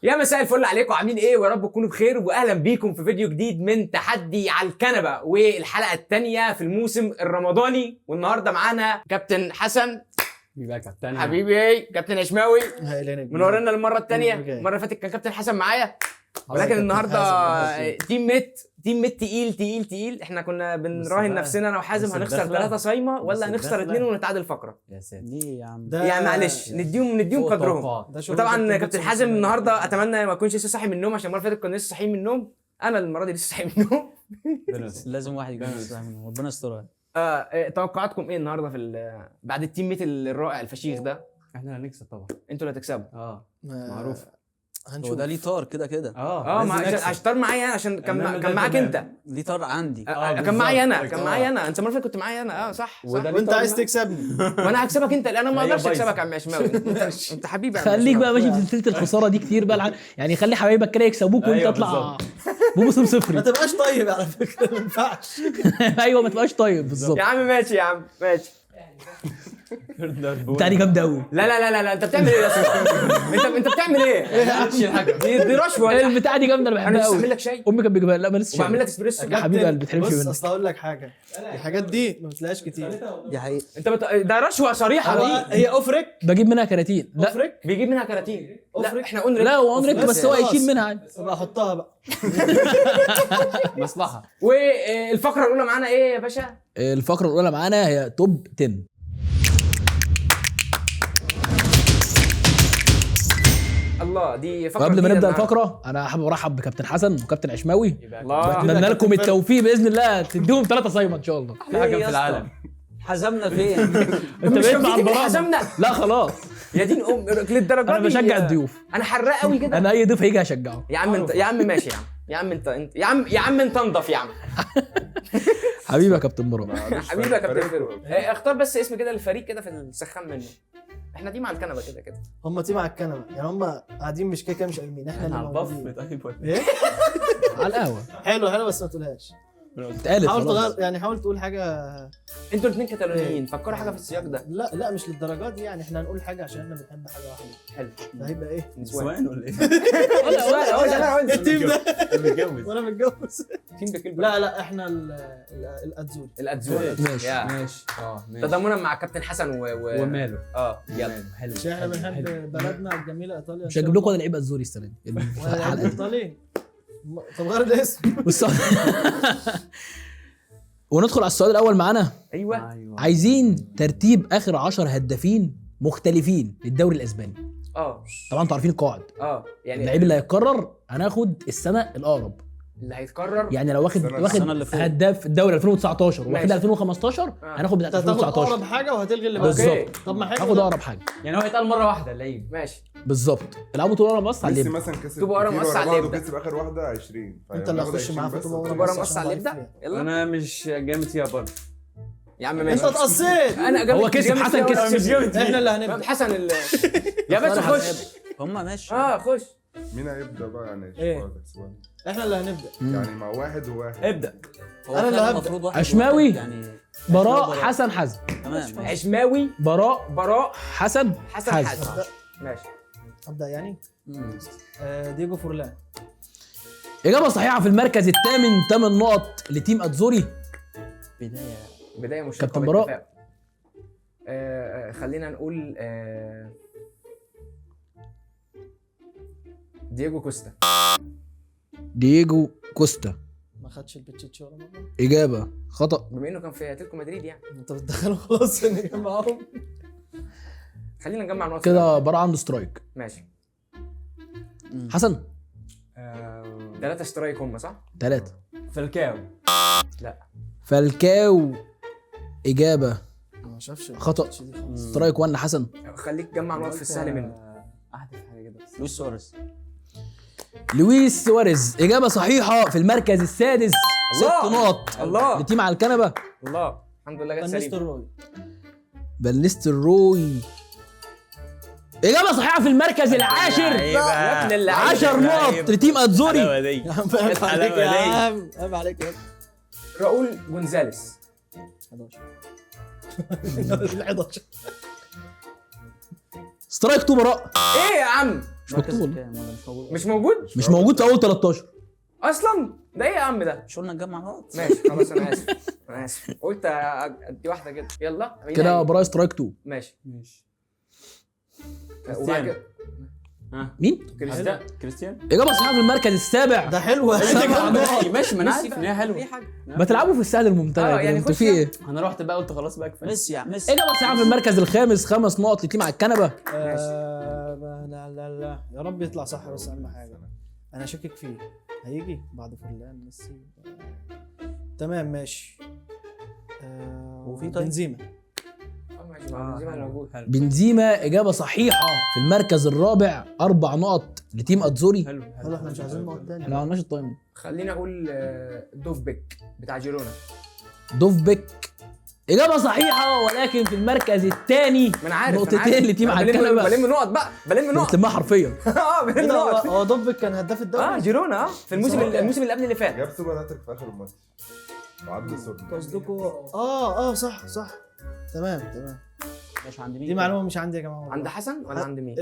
يا مساء الفل عليكم، عاملين ايه؟ ويا رب تكونوا بخير، واهلا بيكم في فيديو جديد من تحدي على الكنبه، والحلقه الثانيه في الموسم الرمضاني. والنهارده معانا كابتن حسن يبقى كابتن حبيبي، كابتن عشماوي منورنا المره الثانيه. المره اللي فاتت كان كابتن حسن معايا، ولكن النهارده تيم ميت تقيل. احنا كنا بنراهن نفسنا انا وحازم هنخسر 3 صايمه ولا هنخسر 2 ونتعادل فقره. يا ساتر ليه يا عم؟ يعني معلش نديهم قدرهم. وطبعا كابتن حازم النهارده اتمنى ما اكونش لسه صاحي من النوم، عشان المره اللي فاتت كنا لسه صاحيين من النوم. انا المره دي لسه صاحي من النوم. لازم واحد يكون صاحي من النوم، ربنا يسترها. توقعاتكم ايه النهارده بعد التيم ميت الرائع الفشيخ ده؟ احنا اللي هنكسب طبعا. انتوا اللي هتكسبوا. معروف. هو ده ليه طار كده عشان طار معايا انا، عشان كان معاك انت. ليه طار عندي كان معايا انا انت المره اللي فاتت كنت معايا انا. صح وانت عايز تكسبني وانا هكسبك انت، لان انا ما اقدرش اكسبك يا عم عشماوي. انت حبيبي. خليك بقى ماشي في سلسله الخساره دي كتير بقى، يعني خلي حبايبك كده يكسبوك وانت تطلع بموسم صفري. ما تبقاش طيب على فكره، ما ينفعش. ايوه ما تبقاش طيب بالظبط يا عم. ماشي يا عم ماشي. بتاعي جامده قوي. لا انت بتعمل ايه يا اسطى؟ انت بتعمل ايه؟ دي رشوه. البتاعه دي جامده، انا بحبها قوي. انا بعمل لك شاي، امي كانت بتجيبها. لا ما لسه وبعمل لك اسبريسو يا حبيبي قلبي، بتحرمش منك. بص اصل اقول لك حاجه، الحاجات دي ما بتلاقيش كتير. دي حقيقه. ده رشوه صريحه دي. هي اوفريك بجيب منها كراتين. لا اوفريك بيجيب منها كراتين. لا احنا قلنا لا هو اونريك، بس هو هيشيل منها عادي. ابقى احطها بقى مصلحه. والفقره الاولى معانا ايه يا باشا؟ الفقره الاولى معانا هي توب 10. الله، دي فقره. قبل ما نبدا الفقره انا حابب ارحب بكابتن حسن وكابتن عشماوي. الله اتمنى لكم التوفيق باذن الله، تديهم 3 صايمه ان شاء الله. احلى حاجه في العالم. حزمنا فين؟ انت بقيت مع البراءه. حزمنا. لا خلاص، يا دين للدرجه دي. انا بشجع الضيوف. انا حراق قوي كده. انا اي ضيف هيجي هشجعه. يا عم انت، يا عم ماشي يا عم انت يا عم انت انضف يا عم. حبيبي يا كابتن براء. حبيبي يا كابتن فيرو. اختار بس اسم كده للفريق كده في السخان منه. احنا دي مع الكنبه كده. هم تيم على الكنبه، يعني هم قاعدين مش كده مش قايمين، احنا اللي موجودين. ايه على القهوه. حلو بس ما تقولهاش. اتقالت حاول خلاص. تغير، يعني حاول تقول حاجه. انتوا الاثنين كتالونيين، فكروا حاجه في السياق ده. لا مش للدرجات دي، يعني احنا هنقول حاجه عشان احنا بنحب حاجه واحده. حلو. ده هيبقى ايه؟ نسوان ولا ايه؟ التيم ده متجوز وانا متجوز. تيم بكلب. لا احنا الاتزوري. ماشي. ماشي تضامنا مع كابتن حسن وماله. يلا حلو. عشان احنا بنحب بلدنا الجميله ايطاليا. مش هجيب لكم ولا لعيبه الزوري السنه دي الحلقه دي. ايطالي. طب غير الاسم. وندخل على السؤال الاول معانا. ايوه. عايزين ترتيب اخر 10 هدافين مختلفين للدوري الاسباني. طبعا انتوا عارفين القواعد. يعني اللعيب اللي هيتكرر هناخد السنه الاقرب. اللي هيتكرر يعني لو واخد السنة اللي فوق. هداف الدوري 2019 وواخد ماشي. 2015 هناخد بتاع انت هتاخد اقرب 2019 حاجه وهتلغي اللي بعده. بالظبط. طب ما حلو. هاخد اقرب حاجه يعني هو هيتقال مره واحده اللعيب. ماشي بالظبط. العبوا طول ورا بص على ميسي الليل. مثلا كسب طوبة ورا كتير مقص على بعض الليل ده. وكسب اخر واحده 20. انت اللي هتخش معاه في طوبه طوبة ورا مقص على الليل ده. يلا انا مش جامد فيها برضه. يا عم انت ماشي. اتقصيت. انا جامد. هو كسب، حسن كسب. احنا اللي هنبدا. حسن يا باشا خش. هم ماشي. خش. مين هيبدا بقى يعني؟ ايه؟ احنا اللي هنبدا. يعني مع واحد وواحد. ابدا. انا اللي هبدا. عشماوي يعني براء حسن حزم. تمام. عشماوي براء حسن حسن. ماشي. ابدا يعني. دييجو فورلان. اجابه صحيحه في المركز الثامن، 8 نقط لتيم اتزوري. بدايه مشرقه. كابتن براء. خلينا نقول دييجو كوستا. ما خدش البيتشيتشو ولا مره. اجابه خطا. بما انه كان في اتلتيكو مدريد يعني. انت بتدخله خلاص ان معاهم. خلينا نجمع نقط كده براء عنده سترايك. ماشي. حسن 3 سترايك هم صح؟ 3. فالكاو. فالكاو اجابه ما شافش خطا. سترايك 1 حسن. خليك تجمع نقط في السهل منه. احدث حاجه كده بس. لويس سواريز اجابه صحيحه في المركز السادس. 6 نقط الله. لتيم على الكنبه. الله الحمد لله جت سليم. بلست الروي اجابه صحيحه في المركز العاشر. يا ابن اللعيبه. 10 نقط لتيم اتزوري. يا عم عيب عليك يا عم، عيب عليك يا عم. راؤول جونزاليس 11. سترايك 2 براء. ايه يا عم مش مكتوب والله. كام ولا مش موجود؟ مش موجود مش موجود في اول 13. اصلا. ده ايه يا عم ده؟ مش قلنا نجمع نقط؟ ماشي خلاص انا اسف انا اسف قلت ادي واحده كده يلا كده براي سترايك 2. ماشي ماشي. وبعد كده مين؟ كريستيان. اجابه صحيحه في المركز السابع. ده حلوه. ماشي ما انا عارف ان هي حلوه. ما تلعبوا في السهل الممتنع كده، يعني انتوا خش في ايه؟ انا رحت بقى قلت خلاص بقى كفايه. ميسي يا ميسي. اجابه صحيحه في المركز الخامس، 5 نقط لتيم على الكنبه. لا يا رب يطلع صح، بس اهم حاجه انا شاكك فيه هيجي بعد فلان ميسي. تمام ماشي. وفي طيب؟ بنزيما. بنزيما اجابه صحيحه في المركز الرابع، 4 نقط لتيم اتزوري. حلو حلو، احنا مش عايزين نقط تاني. احنا ما عملناش التايم ده. خليني اقول دوفبيك بتاع جيرونا. دوفبيك اجابه صحيحه، ولكن في المركز الثاني. ما انا عارف نقطتين لتيم على الكنبه. بلم نقط بقى بلم نقط بتلمها حرفيا. بلم نقط. هو دوبك كان هداف الدوري. جيرونا في الموسم اللي قبل اللي فات. جاب سوبر هاتريك في اخر الماتش وعدى صورنا. قصدكوا صح تمام. مش عند مين؟ دي معلومه مش عندي يا جماعه والله. عند حسن ولا عند مين؟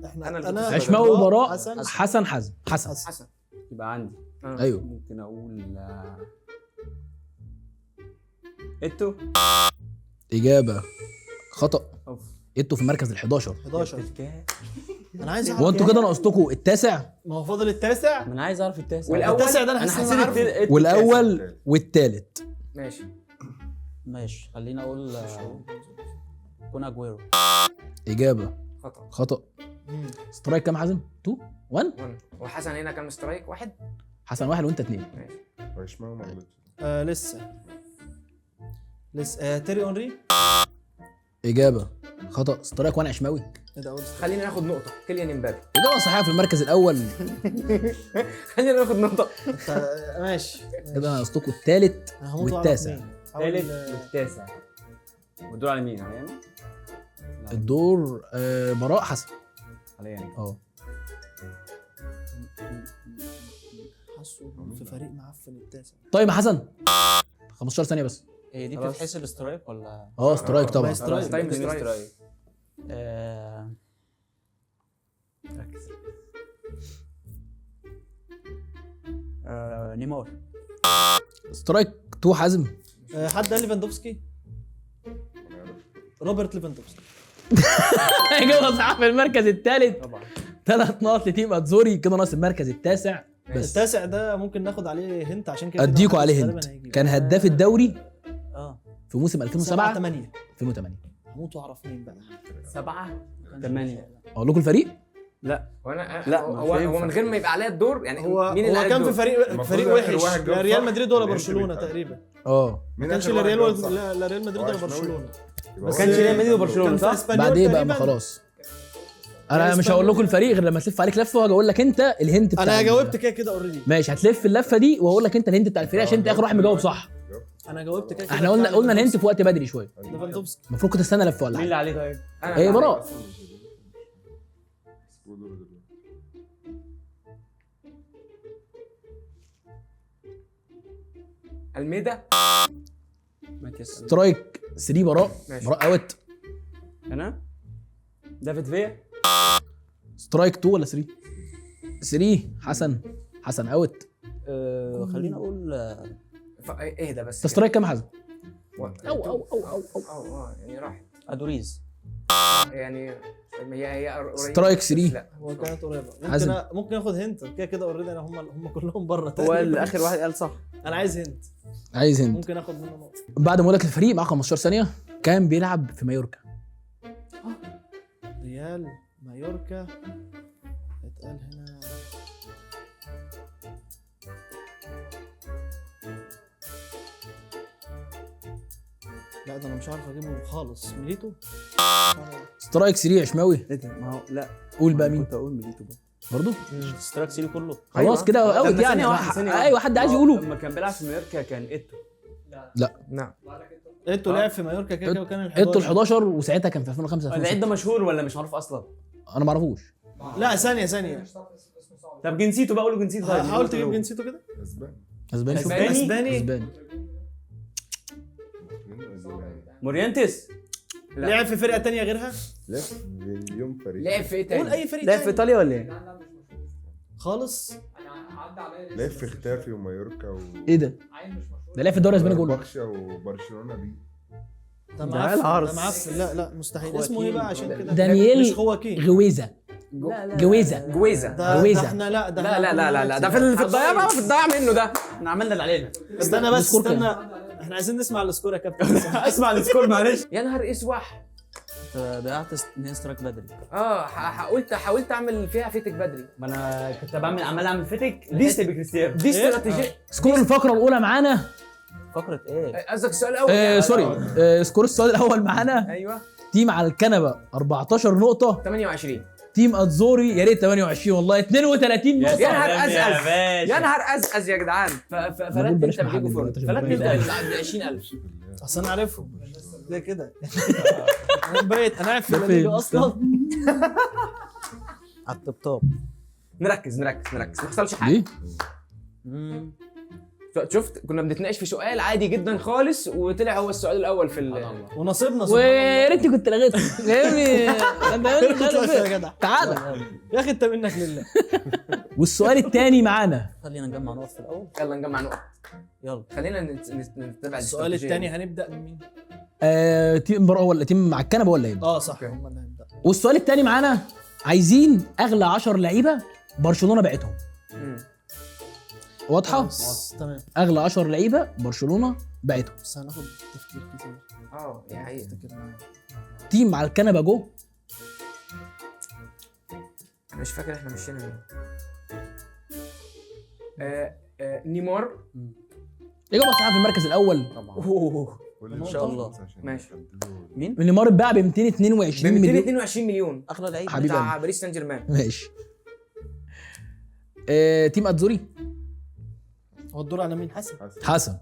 احنا أنا اللي انا كنت عشماوي وبراء. حسن حسن. حسن يبقى عندي. ايوه ممكن اقول ايتو. اجابه خطا. اوف. انتوا في المركز ال 11. 11. انا عايز اعرف هو انتوا كده ناقصتكم التاسع ما هو فاضل التاسع. ما انا عايز اعرف التاسع. التاسع ده انا انا حاسس ان انا عارفه. حسيت والاول والثالث. ماشي ماشي خلينا اقول كون اجويرو. اجابه خطأ. خطا. سترايك كام حازم؟ 2 1. وحسن هنا كان سترايك 1. حسن 1 وانت 2. ماشي وعشماوي ما غلطش. لسه تيري اونري. اجابه خطا. سترايك 1 عشماوي. ايه ده؟ خلينا ناخد نقطه كيليان امبابي. اجابه صحيحه في المركز الاول. خلينا ناخد نقطه. ماشي كده ناقصكم الثالث أنا هموت وأعرف والتاسع. مين. الثالث والتاسع. والدور على مين؟ على انا؟ الدور براء حسن. على انا. حاسه في فريق معفن التاسع. طيب يا حسن 15 ثانيه بس. هي دي بتتحسب سترايك ولا؟ سترايك طبعا. سترايك. تايم سترايك. ركز. نيمار. سترايك 2 حازم. حد قال ليفاندوفسكي. روبرت ليفاندوفسكي. اجابه صحيحه في المركز الثالث، طبعا 3 نقط لتيم اتزوري. كده ناقص المركز التاسع بس. التاسع ده ممكن ناخد عليه هنت عشان كده اديكوا عليه هنت. كان هداف الدوري في موسم 2007 8. 2008. هموت واعرف مين بقى. 7 8. اقول لكم الفريق. وانا لا، هو من غير ما يبقى عليا الدور يعني هو مين اللي هو عليه كان في الدور؟ فريق المفروض وحش. آخر واحد جاب لا ريال صح. مدريد ولا الهنت برشلونه بتاعه. تقريبا. اه ما كانش لا ريال لا ريال مدريد ولا برشلونه. ما كانش ريال مدريد وبرشلونه كان في صح؟ اسبانيول بعد ايه بقى؟ ما تقريباً. خلاص انا مش هقول لكم الفريق غير لما تلف عليك لفه وهاجي اقول لك انت الهنت بتاع انا جاوبت كده اوريدي. ماشي هتلف اللفه دي وهقول لك انت الهنت بتاع الفريق عشان انت اخر واحد مجاوب صح. انا جاوبت كده. احنا قلنا الهنت في وقت بدري شويه، ليفاندوفسكي. المفروض كنت تستنى لفه ولا مين اللي حاجه. عليه طيب؟ ايه براء. الميدا. سترايك 3 براء. ماشي. براء اوت. انا دافيد فيا. سترايك 2 ولا 3؟ 3 حسن اوت. خلينا اقول اهدى بس. سترايك كام حسن؟ يعني راحت ادوريز. يعني هي قريبه. سترايك 3. لا هو كانت قريبه. حازم. ممكن اخد هنت كده اوريدي. انا هم كلهم بره. هو الاخر واحد قال صح. انا عايز هنت. عايز هنت. ممكن اخد منه نقطه. بعد ما اقول لك الفريق معاه 15 ثانيه. كان بيلعب في مايوركا. ريال مايوركا اتقال هنا. لا ده انا مش عارف اجيبه خالص. ميليتو. سترايك 3 عشماوي. ايه ده؟ ما هو لا قول بقى مين كنت اقول ميليتو بقى. برضو. سترايك سيري كله. خلاص كده اوت ثانية يعني. واحدة، ثانية واحدة. ايوه حد عايز يقوله. لما كان بيلعب في مايوركا كان ايتو. نعم. انتوا لعب في مايوركا كده وكان انتوا ال 11 وساعتها كان في 2005 اللعيب 2006. ده مشهور ولا مش معروف اصلا؟ انا ما اعرفوش. لا ثانيه. طب جنسيته بقى، قولوا جنسيته طيب. حاول تجيب جنسيته كده. اسباني. اسباني. اسباني. اسباني. مورينتس. لا. لعب في فرقه تانية غيرها؟ لعب مليون فريق. لعب في ايه قول تاني؟ اي فريق لعب في تاني ايطاليا ولا ايه؟ خالص. لعب في ختافي ومايوركا ايه ده؟ ده لعب في الدوري الاسباني كله. برشا وبرشلونه بي. ده ده معفن، العرس. ده معفن. لا مستحيل. اسمه ايه بقى عشان كده؟ دانييل مش خواكين. غويزا. جويزا. جويزه. ده جويزة. احنا لا ده لا ده في الضياع بقى، في الضياع منه ده. احنا عملنا اللي علينا. استنى بس السكور كام؟ استنى، احنا عايزين نسمع السكور يا كابتن. اسمع السكور معلش. يا نهار اسوح. انت ضيعت 2 سترايك بدري. حاولت اعمل فيها فيتك بدري. ما انا كنت عمال اعمل فتك لسه بكريستيانو. دي استراتيجيه. سكور الفقره الاولى معانا. فقره ايه؟ قصدك السؤال الاول؟ سوري. سكور السؤال الاول معانا. ايوه تيم على الكنبه 14 نقطه. 28. تيم اتزوري يا ريت 28 والله 32 نقطه. يا نهار سلام يا ازقز، باشا. يا نهار ازقز يا جدعان. فلت بلاش انت محل بتيجوا فرن، دلوقتي عشان فلت انت الراجل ب 20000. اصل انا عارفهم ليه كده. انا بقيت انا قاعد في ده الليجا فين؟ اصلا. على الطبطاب. نركز ما يحصلش حاجه. ليه؟ شفت كنا بنتناقش في سؤال عادي جدا خالص وطلع هو السؤال الاول في ونصيبنا ويا ريتني كنت لغيته. فاهمني؟ يا جدع. تعالى. يا اخي انت منك لله. والسؤال الثاني معانا. خلينا نجمع نقط في الاول. يلا نجمع نقط. يلا خلينا نتبع السؤال الثاني هنبدا من مين؟ تيم برا ولا تيم مع الكنبه ولا ايه؟ صح هم اللي هنبدا. والسؤال الثاني معانا عايزين اغلى 10 لعيبه برشلونه بعتهم. واضحه؟ تمام. اغلى 10 لعيبه برشلونه بعتهم. بس هناخد تفكير كتير. دي حقيقة. افتكر معايا. تيم مع الكنبه جو. انا مش فاكر احنا مشينا مين. نيمار. اجابه صحيحه في المركز الاول. ان شاء الله. ماشي. مين؟ نيمار اتباع ب 222 مليون. 222 مليون اغلى لعيب حبيبي بتاع باريس سان جيرمان. ماشي. تيم اتزوري. هو الدور على مين؟ حسن.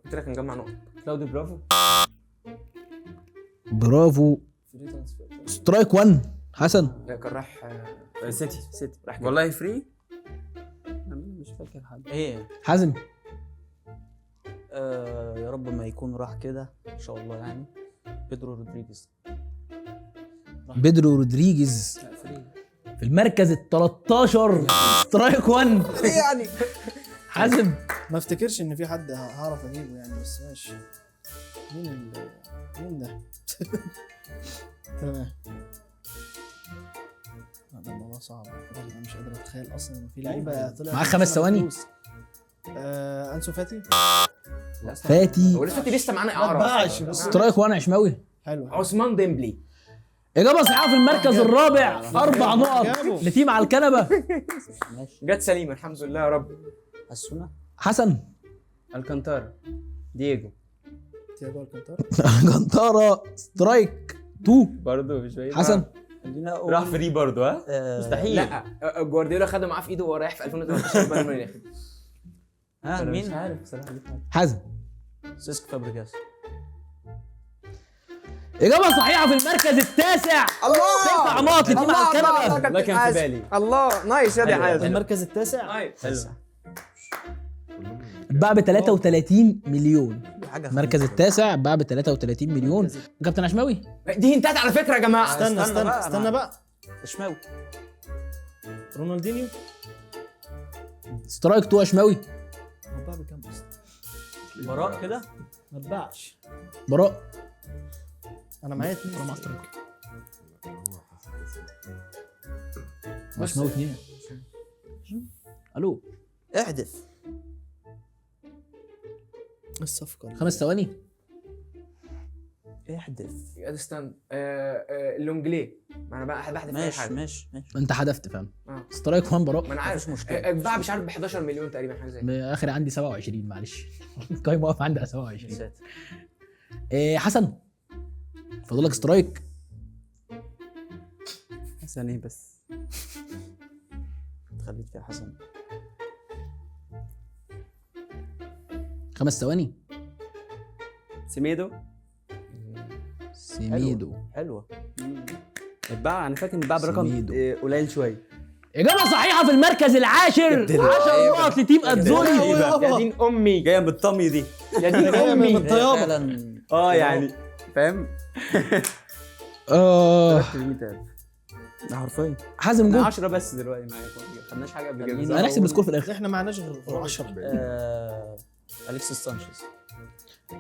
قلت لك نجمع نقط. كلاوديو برافو. سترايك 1 حسن. لا كان راح سيتي راح والله فري. انا مش فاكر حد. ايه؟ حازم. يا رب ما يكون راح كده ان شاء الله يعني. بيدرو رودريجيز في المركز ال 13 سترايك 1. يعني حازم. ما افتكرش ان في حد هعرف اجيبه يعني، بس ماشي. مين ده؟ تمام. ده الموضوع صعب. انا مش قادر اتخيل اصلا ان في لعيبه طلعت معاك 5 ثواني. انسو فاتي. فاتي. هو لسه لسه معانا ما اعرف. تباعش بس. سترايك 1 عشماوي. حلو. عثمان ديمبلي. اجابه صحيحه في المركز الرابع. 4 نقط جابه. لتيم على الكنبه. ماشي. جت سليمه الحمد لله يا رب. حسونا. حسن. الكانتارا. دييجو. تياجو الكانتارا. جنطاره سترايك 2. برضه مش بعيد. حسن. خلينا اقول راح فري برضه ها؟ مستحيل. لا جوارديولا خده معاه في ايده وهو رايح في 2013 بايرن ميونخ. ها مش مين؟ عارف بصراحه. حازم. سيسك فابريجاس. اجابه صحيحه في المركز التاسع. 9 نقط لتيم على الكنبه. والله كان في بالي. الله نايس يا دي حازم. المركز التاسع. نايس. اتباع ب 33 مليون. حاجه المركز التاسع اتباع ب 33 مليون. كابتن عشماوي. دي انتهت على فكره يا جماعه. استنى بقى. اشماوي. رونالدينيو. سترايك 2 عشماوي. هو باع بكام اصلا؟ براء كده. ما اتباعش. براء. انا معايا 2 مع سترايك. عشماوي 2. الو. احذف. الصفقه 5 ثواني. احذف. استنى لونجلي. ما انا بقى بحذف اي حاجه. ماشي. انت حذفت فاهم. آه. سترايك 1 براء. ما انا عارف. مفيش مشكلة. باع مش عارف ب 11 مليون تقريبا حاجه زي كده. اخر عندي 27 معلش. القايمه واقف عندي على 27. ساتر. حسن. فاضلك سترايك. حسن ايه بس؟ خليك فيها حسن. 5 ثواني. سيميدو. سيميدو. حلوه. اتباع انا فاكر ان اتباع برقم سيميدو. قليل شويه. اجابه صحيحه في المركز العاشر. 10 نقط لتيم اتزوري. يا دين امي، جايه من الطمي دي. يا دين امي. الطيابه فعلا. يعني فاهم. ده حرفيا حازم جو. 10 بس دلوقتي معايا، ما خدناش حاجه قبل كده. هنحسب السكور في الاخر. احنا معناش غير 10. اليكسيس سانشيز.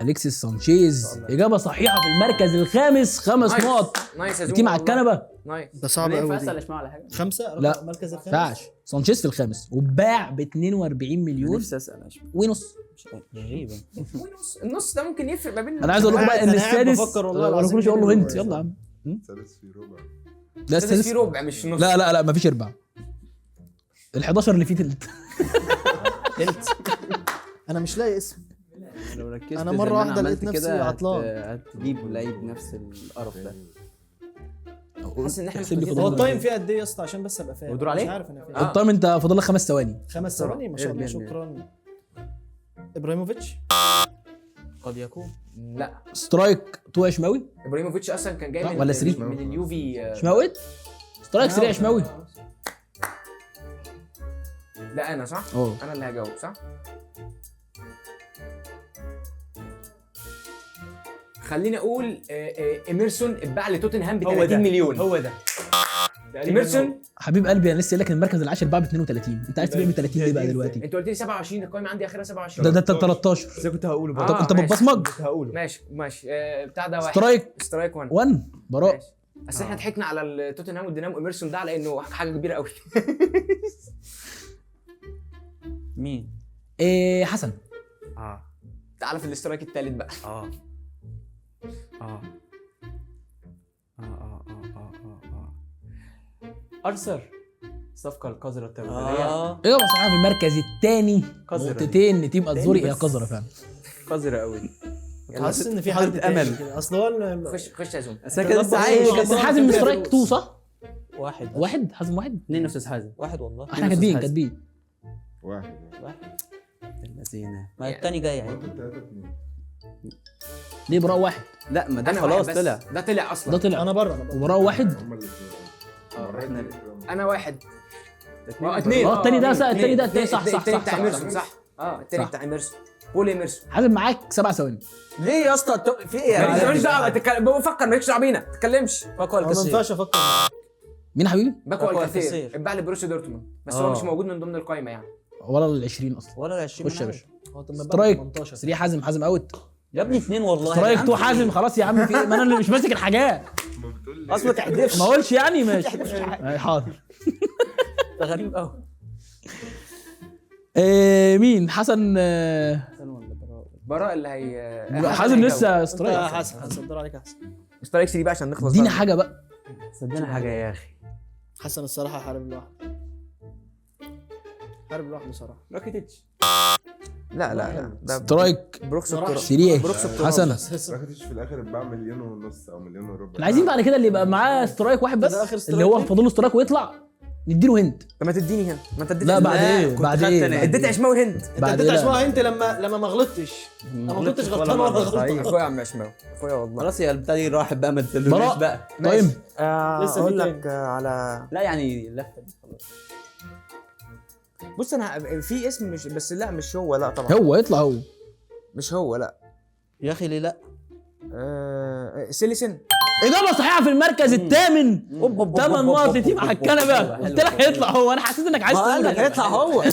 اليكسيس سانشيز اجابه صحيحه في المركز الخامس. 5 نقط. نايس يا زوم. تيم على الكنبه. نايس. ده صعب ينفع قوي اسال دي. اشمع على حاجه؟ 5 لا. المركز الخامس. ينفعش. سانشيز في الخامس وباع ب 42 مليون نفسي اسال ونص. غريبه. النص ده ممكن يفرق ما بين. انا عايز اقول لكم بقى ان أنا قاعد السادس بفكر والله ولا العظيم كلش اقول له كده. هنت. يلا يا عم. سادس في ربع. ده السادس السادس. في ربع مش نص. لا مفيش اربعه. ال11 اللي فيه تلت. انا مش لاقي اسم. لو ركزت أنا زي مرة ما واحدة عملت لقيت نفسي كده عطلان. هتجيب لعيب نفس القرف ده. حاسس ان احنا احسب لي محتاجين- هو فضل. التايم فيه قد ايه يا اسطى عشان بس ابقى فاهم؟ ودور عليه؟ مش عارف انا فين. التايم انت فاضل لك 5 ثواني. 5 ثواني ما شاء الله. ارمي. شكرا. ابراهيموفيتش. قد يكون. لا، سترايك 2 يا شماوي. ابراهيموفيتش اصلا كان جاي من ولا 3. من اليوفي. شماوي. سترايك 3 يا شماوي. لا انا صح؟ اه انا اللي هجاوب صح؟ خليني اقول ايميرسون اتباع لتوتنهام ب 30 مليون. هو ده. ايميرسون. حبيب قلبي انا لسه قايل لك المركز العاشر باع ب 32. انت عايز تبيع ب 30 ليه بقى دلوقتي؟ انت قلت لي 27، القائمه عندي اخرها 27. ده 13. بس كنت هقوله طب برضه. انت ماشي. بتبصمج. كنت هقوله. ماشي بتاع ده واحد. سترايك 1 1 براء. ماشي. بس احنا ضحكنا على التوتنهام والدينامو ايميرسون ده على انه حاجه كبيره قوي. مين؟ حسن. تعالى في الاسترايك الثالث بقى. ارثر. الصفقه القذره التبادليه. اجابه صحيحه في المركز الثاني. قذرة. نقطتين لتيم اتزوري. هي بس. قذره فعلا. قذره قوي. حاسس ان في حاطط حد أمل. تاني كده. اصل هو خش يا زوم. بس أنا كده لسه عايش. بس حازم سترايك 2 صح؟ واحد. حازم 1. 2 استاذ حازم. واحد والله. احنا كاتبين. واحد. اللذينه. ما التاني جاي يعني. 3-2. ليه براء 1؟ لا ما ده انا خلاص واحد بس. طلع. ده طلع اصلا. ده طلع. انا بره. وبراء 1. هما الاثنين. احنا انا واحد. الاثنين. اثنين. التاني ده التاني ده التاني صح. التاني بتاع ايميرسون صح. صح. التاني صح. بتاع ايميرسون. بول ايميرسون. حازم معاك 7 ثواني. ليه يا اسطى في ايه ماليش دعوه بفكر، مالكش دعوه بينا، ما تتكلمش. باكو ما الكاسير. ينفعش افكر. مين يا حبيبي؟ باكو باكو الكثير الكثير. اتباع لبروسيا دورتموند، بس هو مش موجود من ضمن القائمه يعني. ولا ال 20 اصلا. ولا ال 20. خش يا باشا. هو طب ما بقى سترايك 18. 3 حازم اوت. يا ابني 2 والله. سترايك 2 حازم. خلاص يا عم في إيه؟ ما انا اللي مش ماسك الحاجات. ما بتقول لي اصلا ما تحدفش. ما اقولش يعني ماشي. حاضر. ده غريب قوي. مين حسن؟ براء اللي هي حازم لسه انت سترايك. حسن الدور عليك احسن. سترايك 3 بقى عشان نخلص. ادينا بقى. حاجه بقى. صدقني حاجه يا اخي. حسن الصراحه حارب لوحده. حارب لوحده صراحه. راكيتيتش. لا ده سترايك بروكس ما راحش. التراب. 3 حسن. راكيتيش في الاخر اتباع 1.5 مليون او 1.5 مليون. احنا عايزين بعد كده اللي يبقى معاه سترايك واحد بس، ده آخر سترايك اللي هو ليه؟ فاضل له سترايك ويطلع نديله هنت. طب ما تديني هنا، ما انت اديت لا بعد عشماوي. ايه؟ كنت بعد خدت ايه؟ أنا. بعد اديت إيه؟ عشماوي هند. انت بعد اديت إيه؟ عشوائي انت لما ما غلطتش. انا ما كنتش غلطان ولا غلطان. اخويا يا عم عشماوي، اخويا والله. خلاص يا البتاع دي راحت بقى ما تسلونيش براء بقى. تايم. لسه في اقول تاني. لك على لا يعني اللفه دي خلاص. بص انا في اسم مش بس لا مش هو، لا طبعا هو يطلع هو. مش هو لا. يا اخي ليه لا؟ سيليسن. اجابه صحيحه في المركز الثامن. 8 نقط لتيم على الكنبه. حلو. قلت لك هيطلع هو. انا حسيت انك عايز ما قال تقول لك هيطلع هو.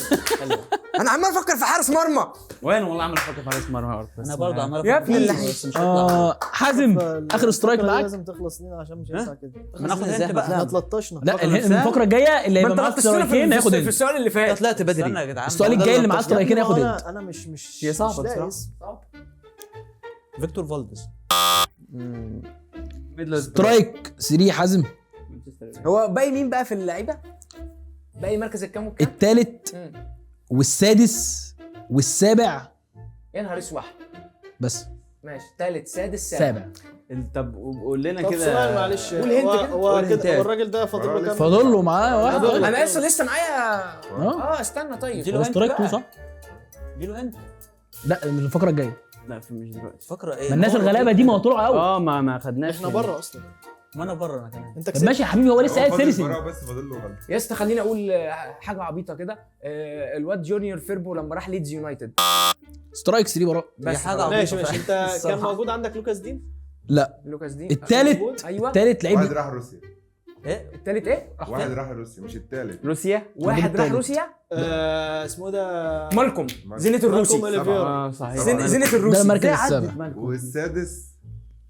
انا عمال افكر في حارس مرمى. وين والله عمال افكر في حارس مرمى. انا برضه عمال يا أفكر ابن فيه، اللعيبة. بس مش هيطلع. حازم اخر سترايك الفقرة دي معاك. لازم تخلص لينا عشان مش هينفع كده. ما ناخد ازاي احنا بقى؟ 13 لا الفقره الجايه اللي ما هيبقى انت معاه غطستنا سترايكين هياخد في هنت. السؤال اللي فات. طلعت بدري. استنى يا جدعان. السؤال الجاي اللي معاه سترايكين هياخد هنت. انا مش هي صعبة مش لاقي بصراحة. اسم. فيكتور فالديز. سترايك 3 حازم. هو باقي مين بقى في اللعيبه؟ باقي مركز الكام والكام؟ الثالث والسادس والسابع يا نهار اسود. بس. ماشي، ثالث سادس سابع. طب قول لنا طب كده. سؤال معلش. قول هنت كده. هو قول كده هنتات. هو الراجل ده فاضل له كام؟ فاضل له معاه واحد. بغلط. انا اصلا لسه معايا. اه استنى طيب. اديله هو هنت سترايك بقى. 2 صح؟ اديله انت. لا من الفقره الجايه. لا مش دلوقتي. فكره ايه؟ ما الناس الغلابه دي ما هو طلعوا قوي. ما خدناش. احنا بره اصلا. ما انا بره انا كمان. انت طب كسبت. ماشي يا حبيبي، هو لسه قايل فاضل سيرسن. براءة بس فاضل له غلط. يا اسطى خليني اقول حاجه عبيطه كده. الواد جونيور فيربو لما راح ليدز يونايتد سترايك 3 براء. هي حاجه عبيطة ماشي ماشي. انت كان الصراحة. موجود عندك لوكاس دين؟ لا لوكاس دي التالت ايوه التالت واحد لعيب راح روسيا. ايه التالت ايه؟ واحد راح روسيا مش التالت. روسيا. واحد راح التالت. روسيا. اسمه ده مالكوم زينة الروسي. مالكوم أوليفيرا. اه صحيح. زينة ده الروسي. المركز إزاي عدت؟ السابع. والسادس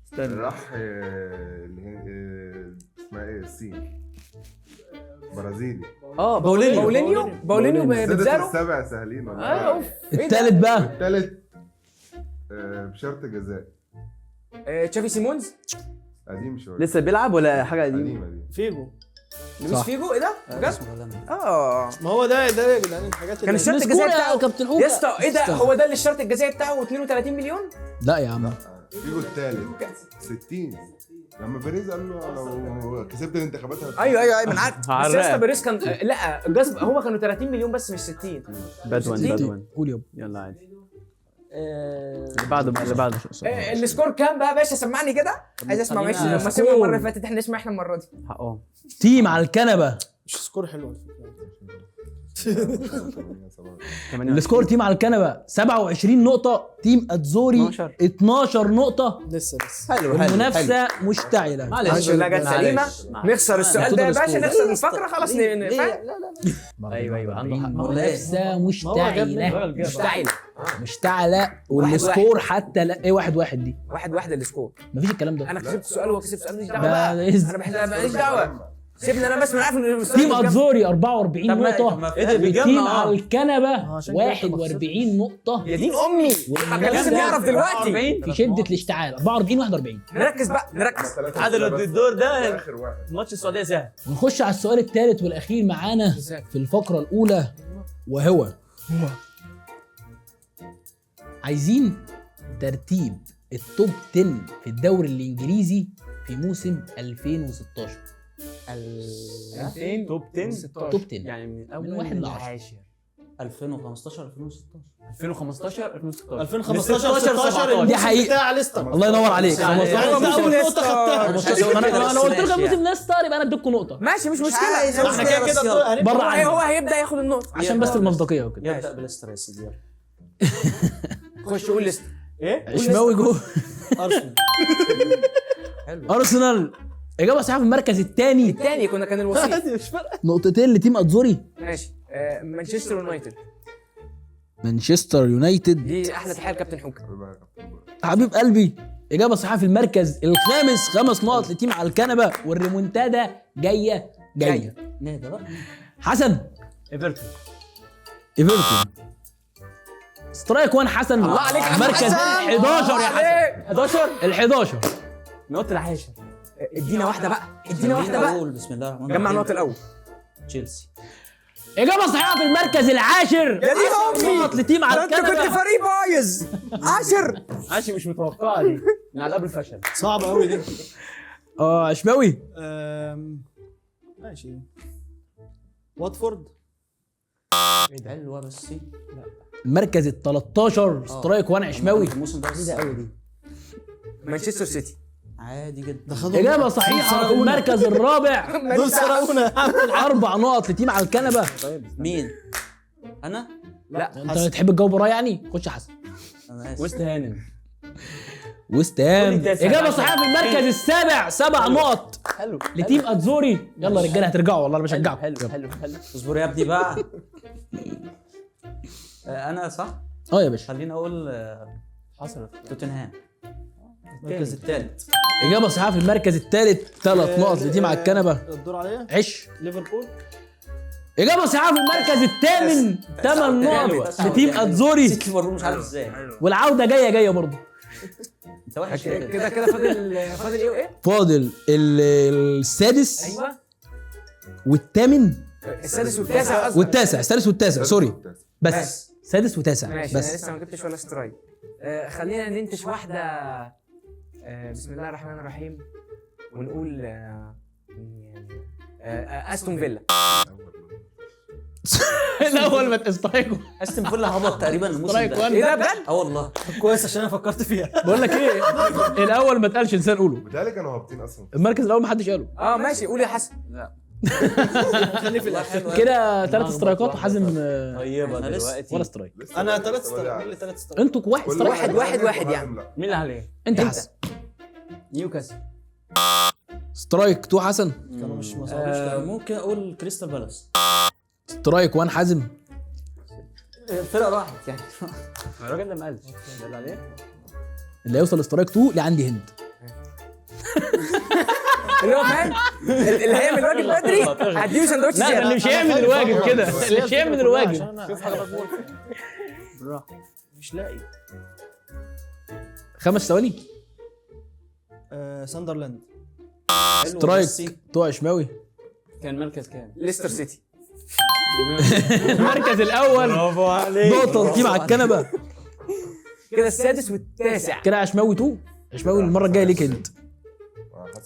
استنى. راح اسمها ايه الصين. برازيلي. باولينيو السادس بتزارو. والسابع سهلين والله. اوف إيه ده؟ التالت بقى التالت بشرط جزاء. تشافي سيمونز. قديم شويه. لسه بيلعب ولا حاجه قديمه؟ قديم. فيجو. لويس صح. فيجو ايه ده؟ بجد؟ اسمه غلط. اه ما هو ده يا جدعان الحاجات كان اللي الشرط السكور الجزائي يا بتاعه كابتن حوجة. يا اسطى ايه ده؟ هو ده اللي الشرط الجزائي بتاعه 32 مليون؟ لا يا عم فيجو التالت 60 لما بيريز قال له لو كسبت الانتخابات ايوه من عارف. بس يا اسطى هعرقك. بيريز كان لا جذب هو كانوا 30 مليون بس مش 60. بدون قول يابا. يلا عادي. اللي بعده اللي بعده. السكور كام بقى يا باشا؟ سمعني كده عايز اسمع. ماشي خلينا لما سمعنا المره اللي فاتت احنا نسمع احنا المره دي. حقهم. تيم على الكنبه. مش سكور حلو على فكره. السكور تيم على الكنبه 27 نقطه، تيم اتزوري 12 نقطه. لسه حلو المنافسه مشتعله. الحمد لله جت سليمه. نخسر السؤال ده يا باشا، نخسر الفقره خلاص فاهم؟ ايوه عنده حق. منافسه مشتعله مشتعله واحد والسكور حتى لا ايه 1-1 دي 1-1 السكور. مفيش الكلام ده. انا كسبت سؤال وهو كسب سؤال، ماليش دعوه ده بقى. إز- انا بحس ماليش دعوه. سيبني انا بس، ما انا عارف ان السؤال تيم ده بجد. اتزوري 44 طب ما نقطه، ايه ده بيجمع تيم على الكنبه عشان كده 41 نقطه. يا دين امي كان لازم نعرف دلوقتي. في شده الاشتعال 44 41. نركز بقى نركز. تعادل الدور ده اخر واحد. ماتش السعوديه سهل. ونخش على السؤال الثالث والاخير معانا في الفقره الاولى، وهو عايزين ترتيب التوب 10 في الدوري الانجليزي في موسم 2016. توب 10 توب 10 يعني من اول من 1 ل 10. 2015 2016 2015 2016 2015 16 16 دي حقيقة. بتاع ليستر. الله ينور عليك. يعني اول نقطه خدتها. انا قلت لكم موسم ليستر يبقى انا اديكم نقطه ماشي مش مشكله. احنا كده كده هنبدأ. بره عني هو هيبدا ياخد النقطه عشان بس المصداقيه وكده. يبدا بليستر يا سيدي يلا. خش قول ليست. ايه اشماوي جوه ارسنال. ارسنال. اجابه صحيحه في المركز الثاني، الثاني كان الوصيف. مش فارقه. نقطتين لتيم اتزوري. ماشي مانشستر يونايتد. مانشستر يونايتد. دي احلى تحيه لكابتن حوكا. حبيب قلبي اجابه صحيحه في المركز الخامس، 5 نقط لتيم على الكنبه، والريمونتادا جايه. نهدى بقى. حسن ايفرتون. ايفرتون. سترايك 1 حسن. الله عليك يا مركز حسن. 11 يا حسن. 11 ال11. نقطة العاشر. ادينا واحده بقى، ادينا واحده بقى. قول بسم الله الرحمن جمع الرحيم. النقط الاول. تشيلسي. اجابه صحيحه في المركز العاشر. يا دين امي نقط لتيم على انت كنت الكنبه. فريق بايظ. 10 عاشر مش متوقعة دي من على قبل الفشل. صعب قوي دي. عشماوي. ماشي. واتفورد. حلوه بس المركز ال13 سترايك 1 عشماوي. الموسم ده بس قوي دي مانشستر سيتي. عادي جدا. ده خدوا اجابه صحيحه في المركز الرابع. دول سرقونا. 4 نقط لتيم على الكنبه. مين؟ انا؟ انت تحب الجو برا يعني؟ خش يا حسن. انا اسف. وست هانم. وست هام. قول لي التاسع. اجابه صحيحه في المركز السابع، 7 نقط حلو لتيم اتزوري. يلا يا رجاله هترجعوا والله انا بشجعكم. حلو اصبر يا ابني بقى. انا صح؟ يا باشا. خليني اقول حصلت. توتنهام. المركز الثالث. اجابه صحيحه في المركز الثالث، 3 نقط لتيم على الكنبه. الدور عليا. عش. ليفربول. اجابه صحيحه في المركز الثامن، 8 نقط لتيم اتزوري. نسيت ليفربول مش عارف ازاي. والعوده جايه برضه. انت وحش كده فاضل ايه وايه؟ فاضل السادس ايوه والثامن السادس والتاسع قصدك. والتاسع. السادس والتاسع سوري، بس ماشي. سادس وتاسع ماشي انا بس. لسه ما جبتش ولا سترايك. خلينا ننتش واحده. بسم الله الرحمن الرحيم ونقول استون فيلا. لا اول ما سترايك استون فيلا هبط تقريبا الموسم سترايك ده. وان. ايه ده بجد؟ اه والله. كويس عشان انا فكرت فيها. بقول لك ايه، الاول ما اتقالش انسان قوله. بتهيألي كانوا هابطين اصلا. المركز الاول ما حدش قاله. ماشي قول يا حسن. خليه في الاخر. كده 3 سترايكات وحازم طيبه أنا لسه- دلوقتي. ولا سترايك. لسه انا بدأ، 3 لسه ستار. بدأ. مين اللي 3 ستار؟ انتوا واحد كل سترايك. واحد وحازم يعني. لا. مين اللي عليه؟ انت انت. حسن. نيوكاسل. سترايك 2 حسن. كانوا مش مصابوش. ممكن اقول كريستال بالاس. سترايك 1 حازم. الفرقه راحت يعني. الراجل ده ما قالش ده اللي عليه. اللي هيوصل لسترايك 2 اللي عندي هند. اللي هو فاهم اللي هيعمل الواجب بدري هديله سندوتش لا ده اللي زياده. مش هيعمل الواجب كده، اللي مش هيعمل الواجب. شوف حاجه مضمون. بالراحه مش لاقي. 5 ثواني. ساندرلاند. سترايك بتوع شماوي. كان مركز كام؟ ليستر سيتي. المركز الاول برافو عليك. نقطة تيم على الكنبة. كده السادس والتاسع. كده عشماوي 2. عشماوي المرة الجاية ليك انت.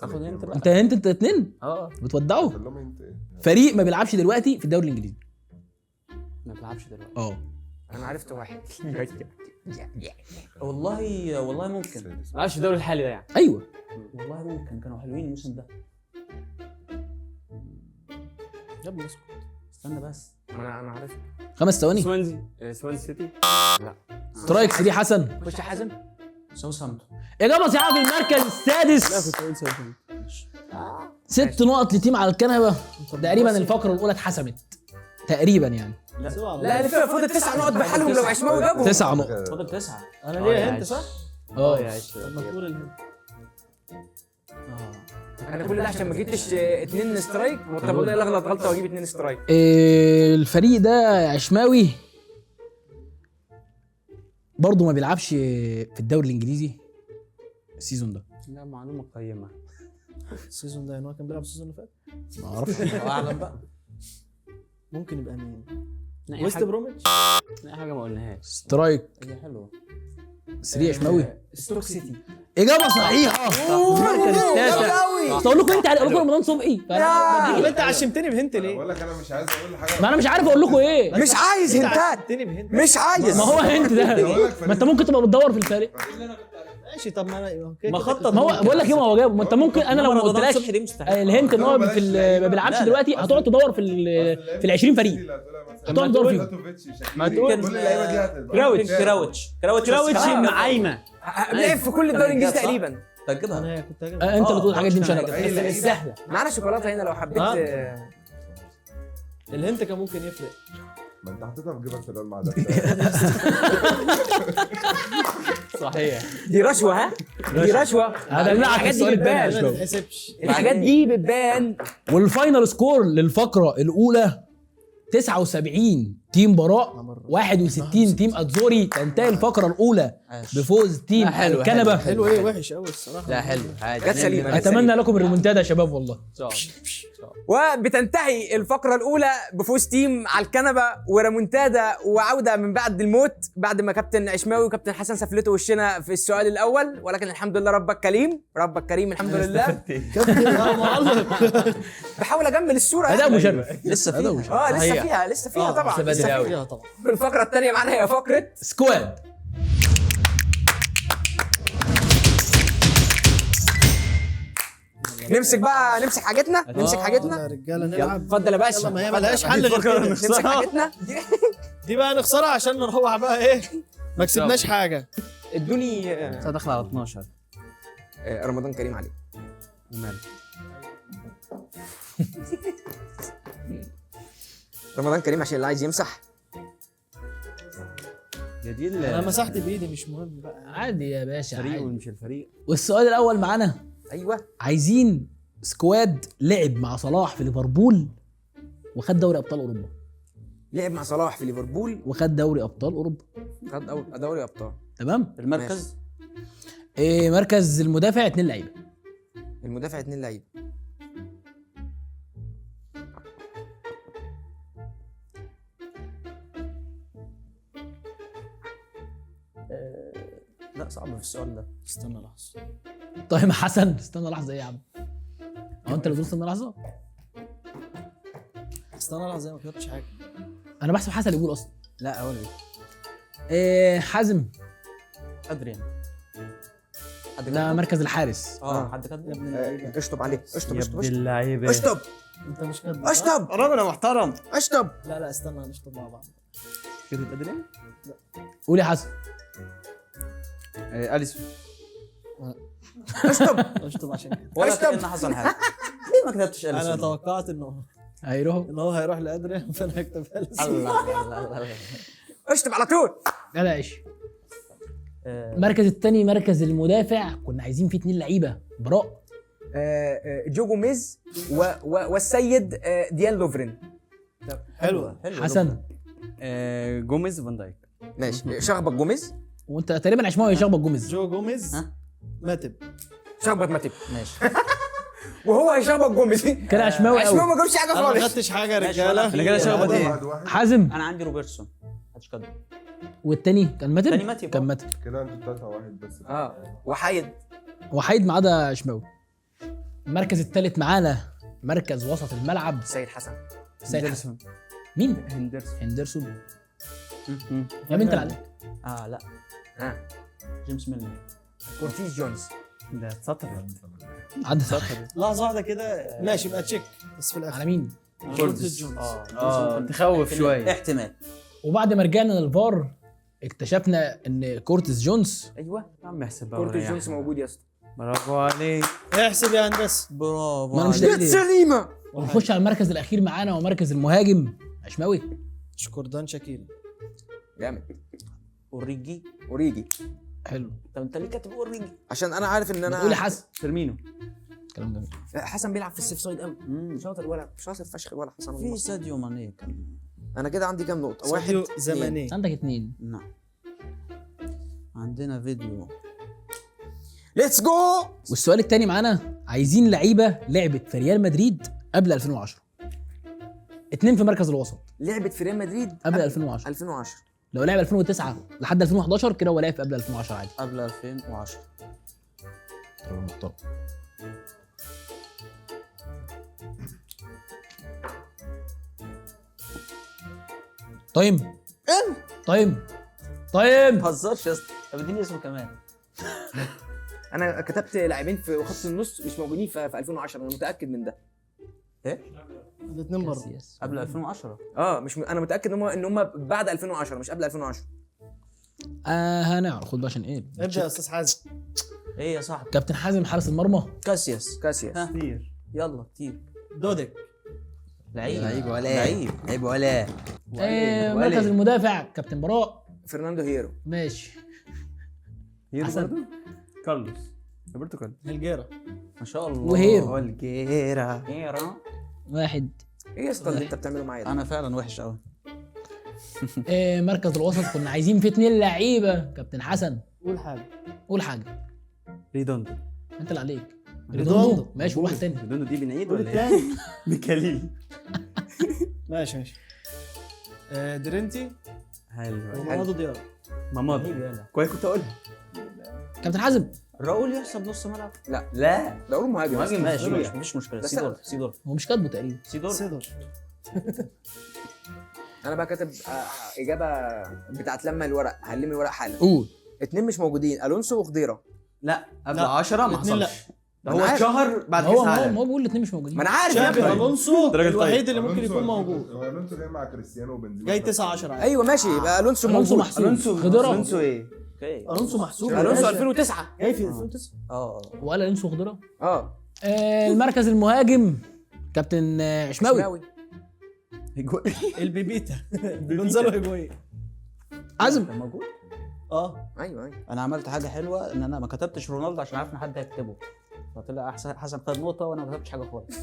اخد انت بقى. انت 2 بتودعوا كلهم انت ايه؟ فريق ما بيلعبش دلوقتي في الدوري الانجليزي. ما بيلعبش دلوقتي. انا عرفت واحد. والله ممكن. ما بيلعبش في الدوري الحالي ده يعني. ايوه والله ممكن كانوا حلوين الموسم ده. يا ابني اسكت. استنى بس. انا عرفت. 5 ثواني. سوانزي سيتي. سترايك 3 حسن. خش يا حازم. ساوثهامبتون. اجابة صحيحة في المركز السادس. 6 نقط لتيم على الكنبة. تقريبا الفقرة الأولى اتحسمت. تقريبا يعني لا الفرقه فاضل 9 نقط بحالهم لو عشماوي جابهم. 9 نقط. فاضل 9. انا ليا هنت صح؟ اه طب ما تقول الهنت. انا كل ده عشان ما جبتش 2 سترايك. طب والله لا اغلط غلطه واجيب 2 سترايك. الفريق ده عشماوي برضه ما بيلعبش في الدوري الانجليزي السيزون ده. لا معلومه قيمه. السيزون ده يعني هو كان بيلعب السيزون اللي فات. ما اعرفش. اعلم بقى. ممكن يبقى مين؟ نلاقي ويست حاجة- بروميتش. نلاقي حاجه ما قلناهاش. سترايك هي حلوه. 3 عشماوي. ستوك سيتي. اجابه صحيحه. المركز التاسع. اصل اقول لكم انت اقول لكم رمضان صبحي. طب انت عشمتني بهنت ليه؟ بقول لك انا مش عايز اقول حاجه. ما انا مش عارف اقول لكم ايه. مش عايز انت هنتات. عشمتني بهنت. مش عايز. ما هو هنت ده. ما انت ممكن تبقى بتدور في الفريق. ماشي طب ما انا ما خطط. ما هو بقول لك ايه، ما هو جابه. ما انت ممكن انا لو ما رمضان قلتلاش صبحي دي مستحيل. الهنت ان هو ما بيلعبش دلوقتي هتقعد تدور في ال 20 فريق. هتقعد تدور فيهم. ما تقول كل اللعيبه دي هتبقى كراوتش معايمه. لعب في كل الدوري الانجليزي تقريبا. تجيبها. انا كنت هجيب. انت اللي تقول الحاجات دي مش انا. بس سهله. معانا شوكولاته هنا لو حبيت. الهنت كان ممكن يفرق. ما انت حطيتها في جيبك في الواد مع ده. صحيح. دي رشوه ها؟ دي رشوه. هدلعك الحاجات دي السؤال التاني يا بتبان. ما شباب. تتحسبش. الحاجات دي بتبان. والفاينل سكور للفقره الاولى 79 تيم براء 61 تيم اتزوري. تنتهي الفقره الاولى بفوز تيم حلو، الكنبه. حلو ايه وحش قوي الصراحه. لا حلو عادي. جت سليمة. اتمنى لكم الريمونتادا يا شباب والله. وبتنتهي الفقرة الأولى بفوز تيم على الكنبة وريمونتادا وعودة من بعد الموت بعد ما كابتن عشماوي وكابتن حسن سفلته وشنا في السؤال الأول، ولكن الحمد لله ربك كريم، ربك كريم الحمد لله. بحاول أجمل الصورة. اداء مشرف. لسه فيها. لسه فيها طبعا. فيها طبعا. الفقرة الثانية معانا هي فقرة سكواد. نمسك حاجتنا. يا رجاله نلعب. اتفضل يا باشا. يلا ما هي ملهاش حل غير كده. نمسك حاجتنا. دي بقى نخسرها عشان نروح بقى ايه، ما كسبناش حاجه. ادوني داخل على 12 رمضان كريم عليك. ومال. رمضان كريم عشان اللي عايز يمسح. يا دي انا مسحت بايدي مش مهم بقى. عادي يا باشا الفريق عادي. ومش الفريق. والسؤال الاول معانا ايوه عايزين سكواد لعب مع صلاح في ليفربول وخد دوري ابطال اوروبا. لعب مع صلاح في ليفربول وخد دوري ابطال اوروبا. خد دوري ابطال. تمام. المركز. مركز المدافع 2 لعيبه. المدافع 2 لعيبه. لا صعب في السؤال ده. استنى لحظه. طيب يا حسن استنى لحظه ايه يا عم؟ هو انت اللي بتقول استنى لحظه؟ استنى لحظه ما كتبتش حاجه. انا بحسب حسن يقول اصلا. لا اقول ايه؟ حازم ادريان. حد ده كده؟ مركز الحارس. حد كده؟ يا ابن اللعيبه اشطب عليه، اشطب يا اشطب ابن اشطب اللعيبه. اشطب انت مش كاتب اشطب راجل يا محترم. اشطب. لا استنى هنشطب مع بعض. كده ادريان. قول يا حسن. اليسون. اشطب اشطب عشان كده. ولا أشطب. كأن حصل حاجه. ليه ما كتبتش انا اليسون؟ توقعت انه هيروحوا هيروح لادريان فانا هكتبها له. الله. اشطب على طول. لا لا ايش. المركز الثاني مركز المدافع، كنا عايزين فيه 2 لعيبه. براء. جو جوميز والسيد ديان لوفرين. حلوه. حسن. جوميز فان دايك. ماشي، شخبط جوميز. وانت تقريبا عشماوي يشخبط جوميز. جو جوميز. ها؟ ماتب. شخبط ماتيب ماشي. وهو هيشخبط جوميز. كده عشماوي عشان قوي. ما جابش حاجه انا ما خالص. خدتش حاجه يا ماشي، رجاله. أنا كده شخبط إيه؟ واحد واحد. حازم. انا عندي روبرتسون. محدش كده. والتاني كان ماتب. تاني ماتب. كان ماتب. كده انتوا 3-1 بس. وحيد. وحيد ما عدا عشماوي. المركز الثالث معانا مركز وسط الملعب. سيد حسن. سيد حسن. مين؟ هندرسون. يا بنت اللي عليك. لا ها جيمس ميلنر. كورتيز جونز. ده اتسطر. عدى لحظه واحده كده ماشي بقى تشيك بس في الاخر. على مين؟ كورتيز جونز. تخوف شويه. احتمال. وبعد ما رجعنا للفار اكتشفنا ان كورتيس جونز ايوه يا عم احسب بقى. كورتيز جونز موجود يا اسطى. برافو عليك. احسب يا هندسه. برافو. ما انا مش عليك. لاقي ليه. سليمه. ونخش على المركز الاخير معانا ومركز المهاجم عشماوي. شكردان شاكيل. جامد. اوريجي. اوريجي. حلو. طب انت ليه كاتب اوريجي؟ عشان انا عارف ان قول يا انا حسن. فيرمينو. كلام جميل. حسن بيلعب في السيف سايد قوي. شاطر ولا شاطر فشخ ولا حسن في والله. ساديو ماني كان. انا كده عندي كام نقطه؟ واحد ساديو اتنين. زماني. عندك 2. نعم. عندنا فيديو. ليتس جو. والسؤال الثاني معانا عايزين لعيبه لعبت في ريال مدريد قبل 2010. 2 في مركز الوسط لعبت في ريال مدريد قبل 2010. 2010. لو لعب 2009 لحد 2011 كده هو لعب في قبل 2010 عادي. قبل 2010. محترم. طيب ما تهزرش يا اسطى. طب اديني اسمه كمان. انا كتبت لاعبين في خط النص مش موجودين في 2010، انا متاكد من ده. ايه؟ الاثنين بره. قبل 2010. مش انا متاكد ان هم بعد 2010 مش قبل 2010. هنعرف. خد بقى عشان ايه. ابدا يا استاذ حازم. ايه يا صاحبي؟ كابتن حازم حارس المرمى. كاسياس. كاسياس. ها. كتير. يلا كتير. دودك. لعيب. لعيب ولا. مركز المدافع كابتن براء. فرناندو هيرو. ماشي. هيرو حسن. برضه؟ كارلوس. روبرتو كارلوس. هلجيرا. ما شاء الله. وهيرو. الجيرة. هيرا. 1. ايه يا اسطى اللي انت بتعمله معايا ده؟ انا فعلا وحش قوي. مركز الوسط كنا عايزين فيه 2 لعيبه. كابتن حسن قول حاجه. قول حاجه. ريدوندو. انت اللي عليك. ريدوندو. ماشي. وواحد تاني. ريدوندو دي بنعيد قول ولا ايه؟ الثاني. ميكاليل. ماشي. درينتي حلو. ومامادو ديار. مامادو. كويس كنت اقولها. كابتن حازم. راؤول يحسب نص ملعب. لا. ده اقول مهاجم. مهاجم ماشي أصلاً. ماشي مفيش مشكله. بس سيدور سيدور هو مش كاتبه تقريبا. سيدور. سيدور. انا بقى كاتب اجابه بتاعت لما الورق هلم الورق حالا. قول. 2 مش موجودين، الونسو وخضيره. لا قبل لا. 10 ما الاتنين لا. حصلش. ده أنا هو عارف. اتشهر بعد هو كاس هو عالم. هو بيقول الاثنين مش موجودين. ما انا عارف يا شافي ابني. الونسو ده راجل طيب. الوحيد اللي ممكن يكون موجود. الونسو جاي مع كريستيانو وبنزيما. جاي 9-10 عادي. ايوه ماشي، يبقى الونسو الونسو موجود. محسوب. الونسو. خضيره. الونسو ايه؟ اوكي. الونسو محسوب. الونسو 2009. جاي في 2009. ولا انسو خضيره. المركز المهاجم كابتن عشماوي. شماوي. البيبيتا. جونزالو هيجوين. عزم. كان موجود. ايوه انا عملت حاجه حلوه ان انا ما كتبتش رونالدو عشان عارف ان حد هيكتبه. فطلع حسن خد نقطه وانا ما كتبتش حاجه خالص.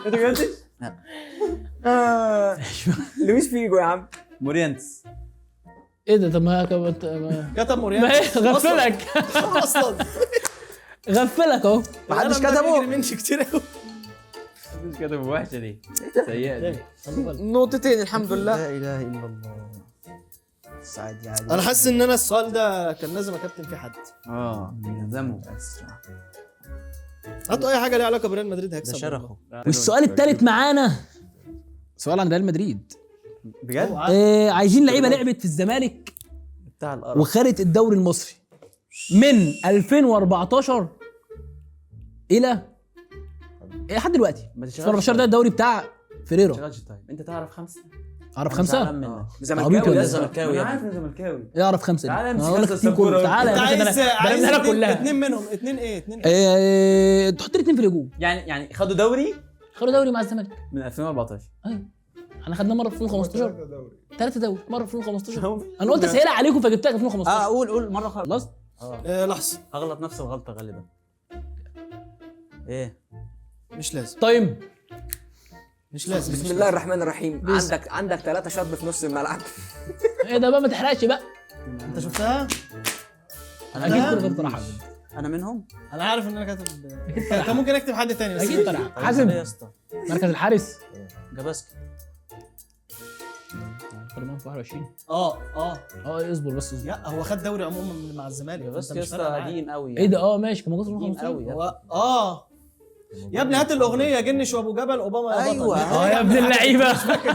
انت كتبتش؟ لويس فيجو يا عم. مورينتس. ايه ده؟ طب ما كتب ما موريانو. ايه غفلك. اصلا غفلك اهو. ما حدش كتبه. منش كتير قوي. مش كتب وحشه دي. سيئه دي. نقطتين الحمد لله. لا اله الا الله. سعد يا انا حاسس ان انا السؤال ده كان لازم اكابتن فيه حد. يلزمه. هاتوا اي حاجه ليها علاقه بريال مدريد ده هيكسب. شرخه. والسؤال الثالث معانا سؤال عن ريال مدريد. بجد عايزين لعيبه لعبت في الزمالك بتاع القرف. وخدت الدوري المصري من 2014 الى لحد دلوقتي. ما تشغلش 2014 ده الدوري بتاع فيريرا. تشغلش طيب. انت تعرف 5؟ اعرف زعلان 5. منك. عبيط زملكاوي ولا ده إيه؟ زملكاوي انا يا عارف ابني. انه زملكاوي. اعرف 5 تعالى امسك اقول لك بس التيم كله. السبورة. تعالى يا انت باشا، ده عايز انا كلها. اتنين منهم، اتنين ايه؟ تحط الاثنين في الهجوم. يعني خدوا دوري خدوا دوري مع الزمالك. من 2014. ايوه احنا خدناه مره في 2015. دوري 3 دوري مره في 2015. انا قلت اسهلها عليكم فجبتها في 2015. قول مره خلصت. لحظه، هغلط نفس الغلطه غالبا. ايه مش لازم تايم. مش لازم. بسم الله الرحمن الرحيم. عندك 3 شوط في نص الملعب. ايه ده بقى؟ ما تحرقش بقى. انت شفتها؟ اكيد كل غير طرح. انا منهم. انا عارف ان انا كاتب. كان ممكن اكتب حد تاني بس اكيد طرح. ايه حازم يا اسطى؟ مركز الحارس. جاباسكي. خدناه في 21. اه اصبر بس اصبر. لا هو خد دوري عموما مع الزمالك. جاباسكي انت يا مش فارقة اسطى معاك. قديم قوي. ايه ده؟ ماشي، كان موجود في قديم 2015. قوي. هو يا ابني هات الاغنيه جنش وابو جبل اوباما يا ايوه. بطل. يا ابن اللعيبه.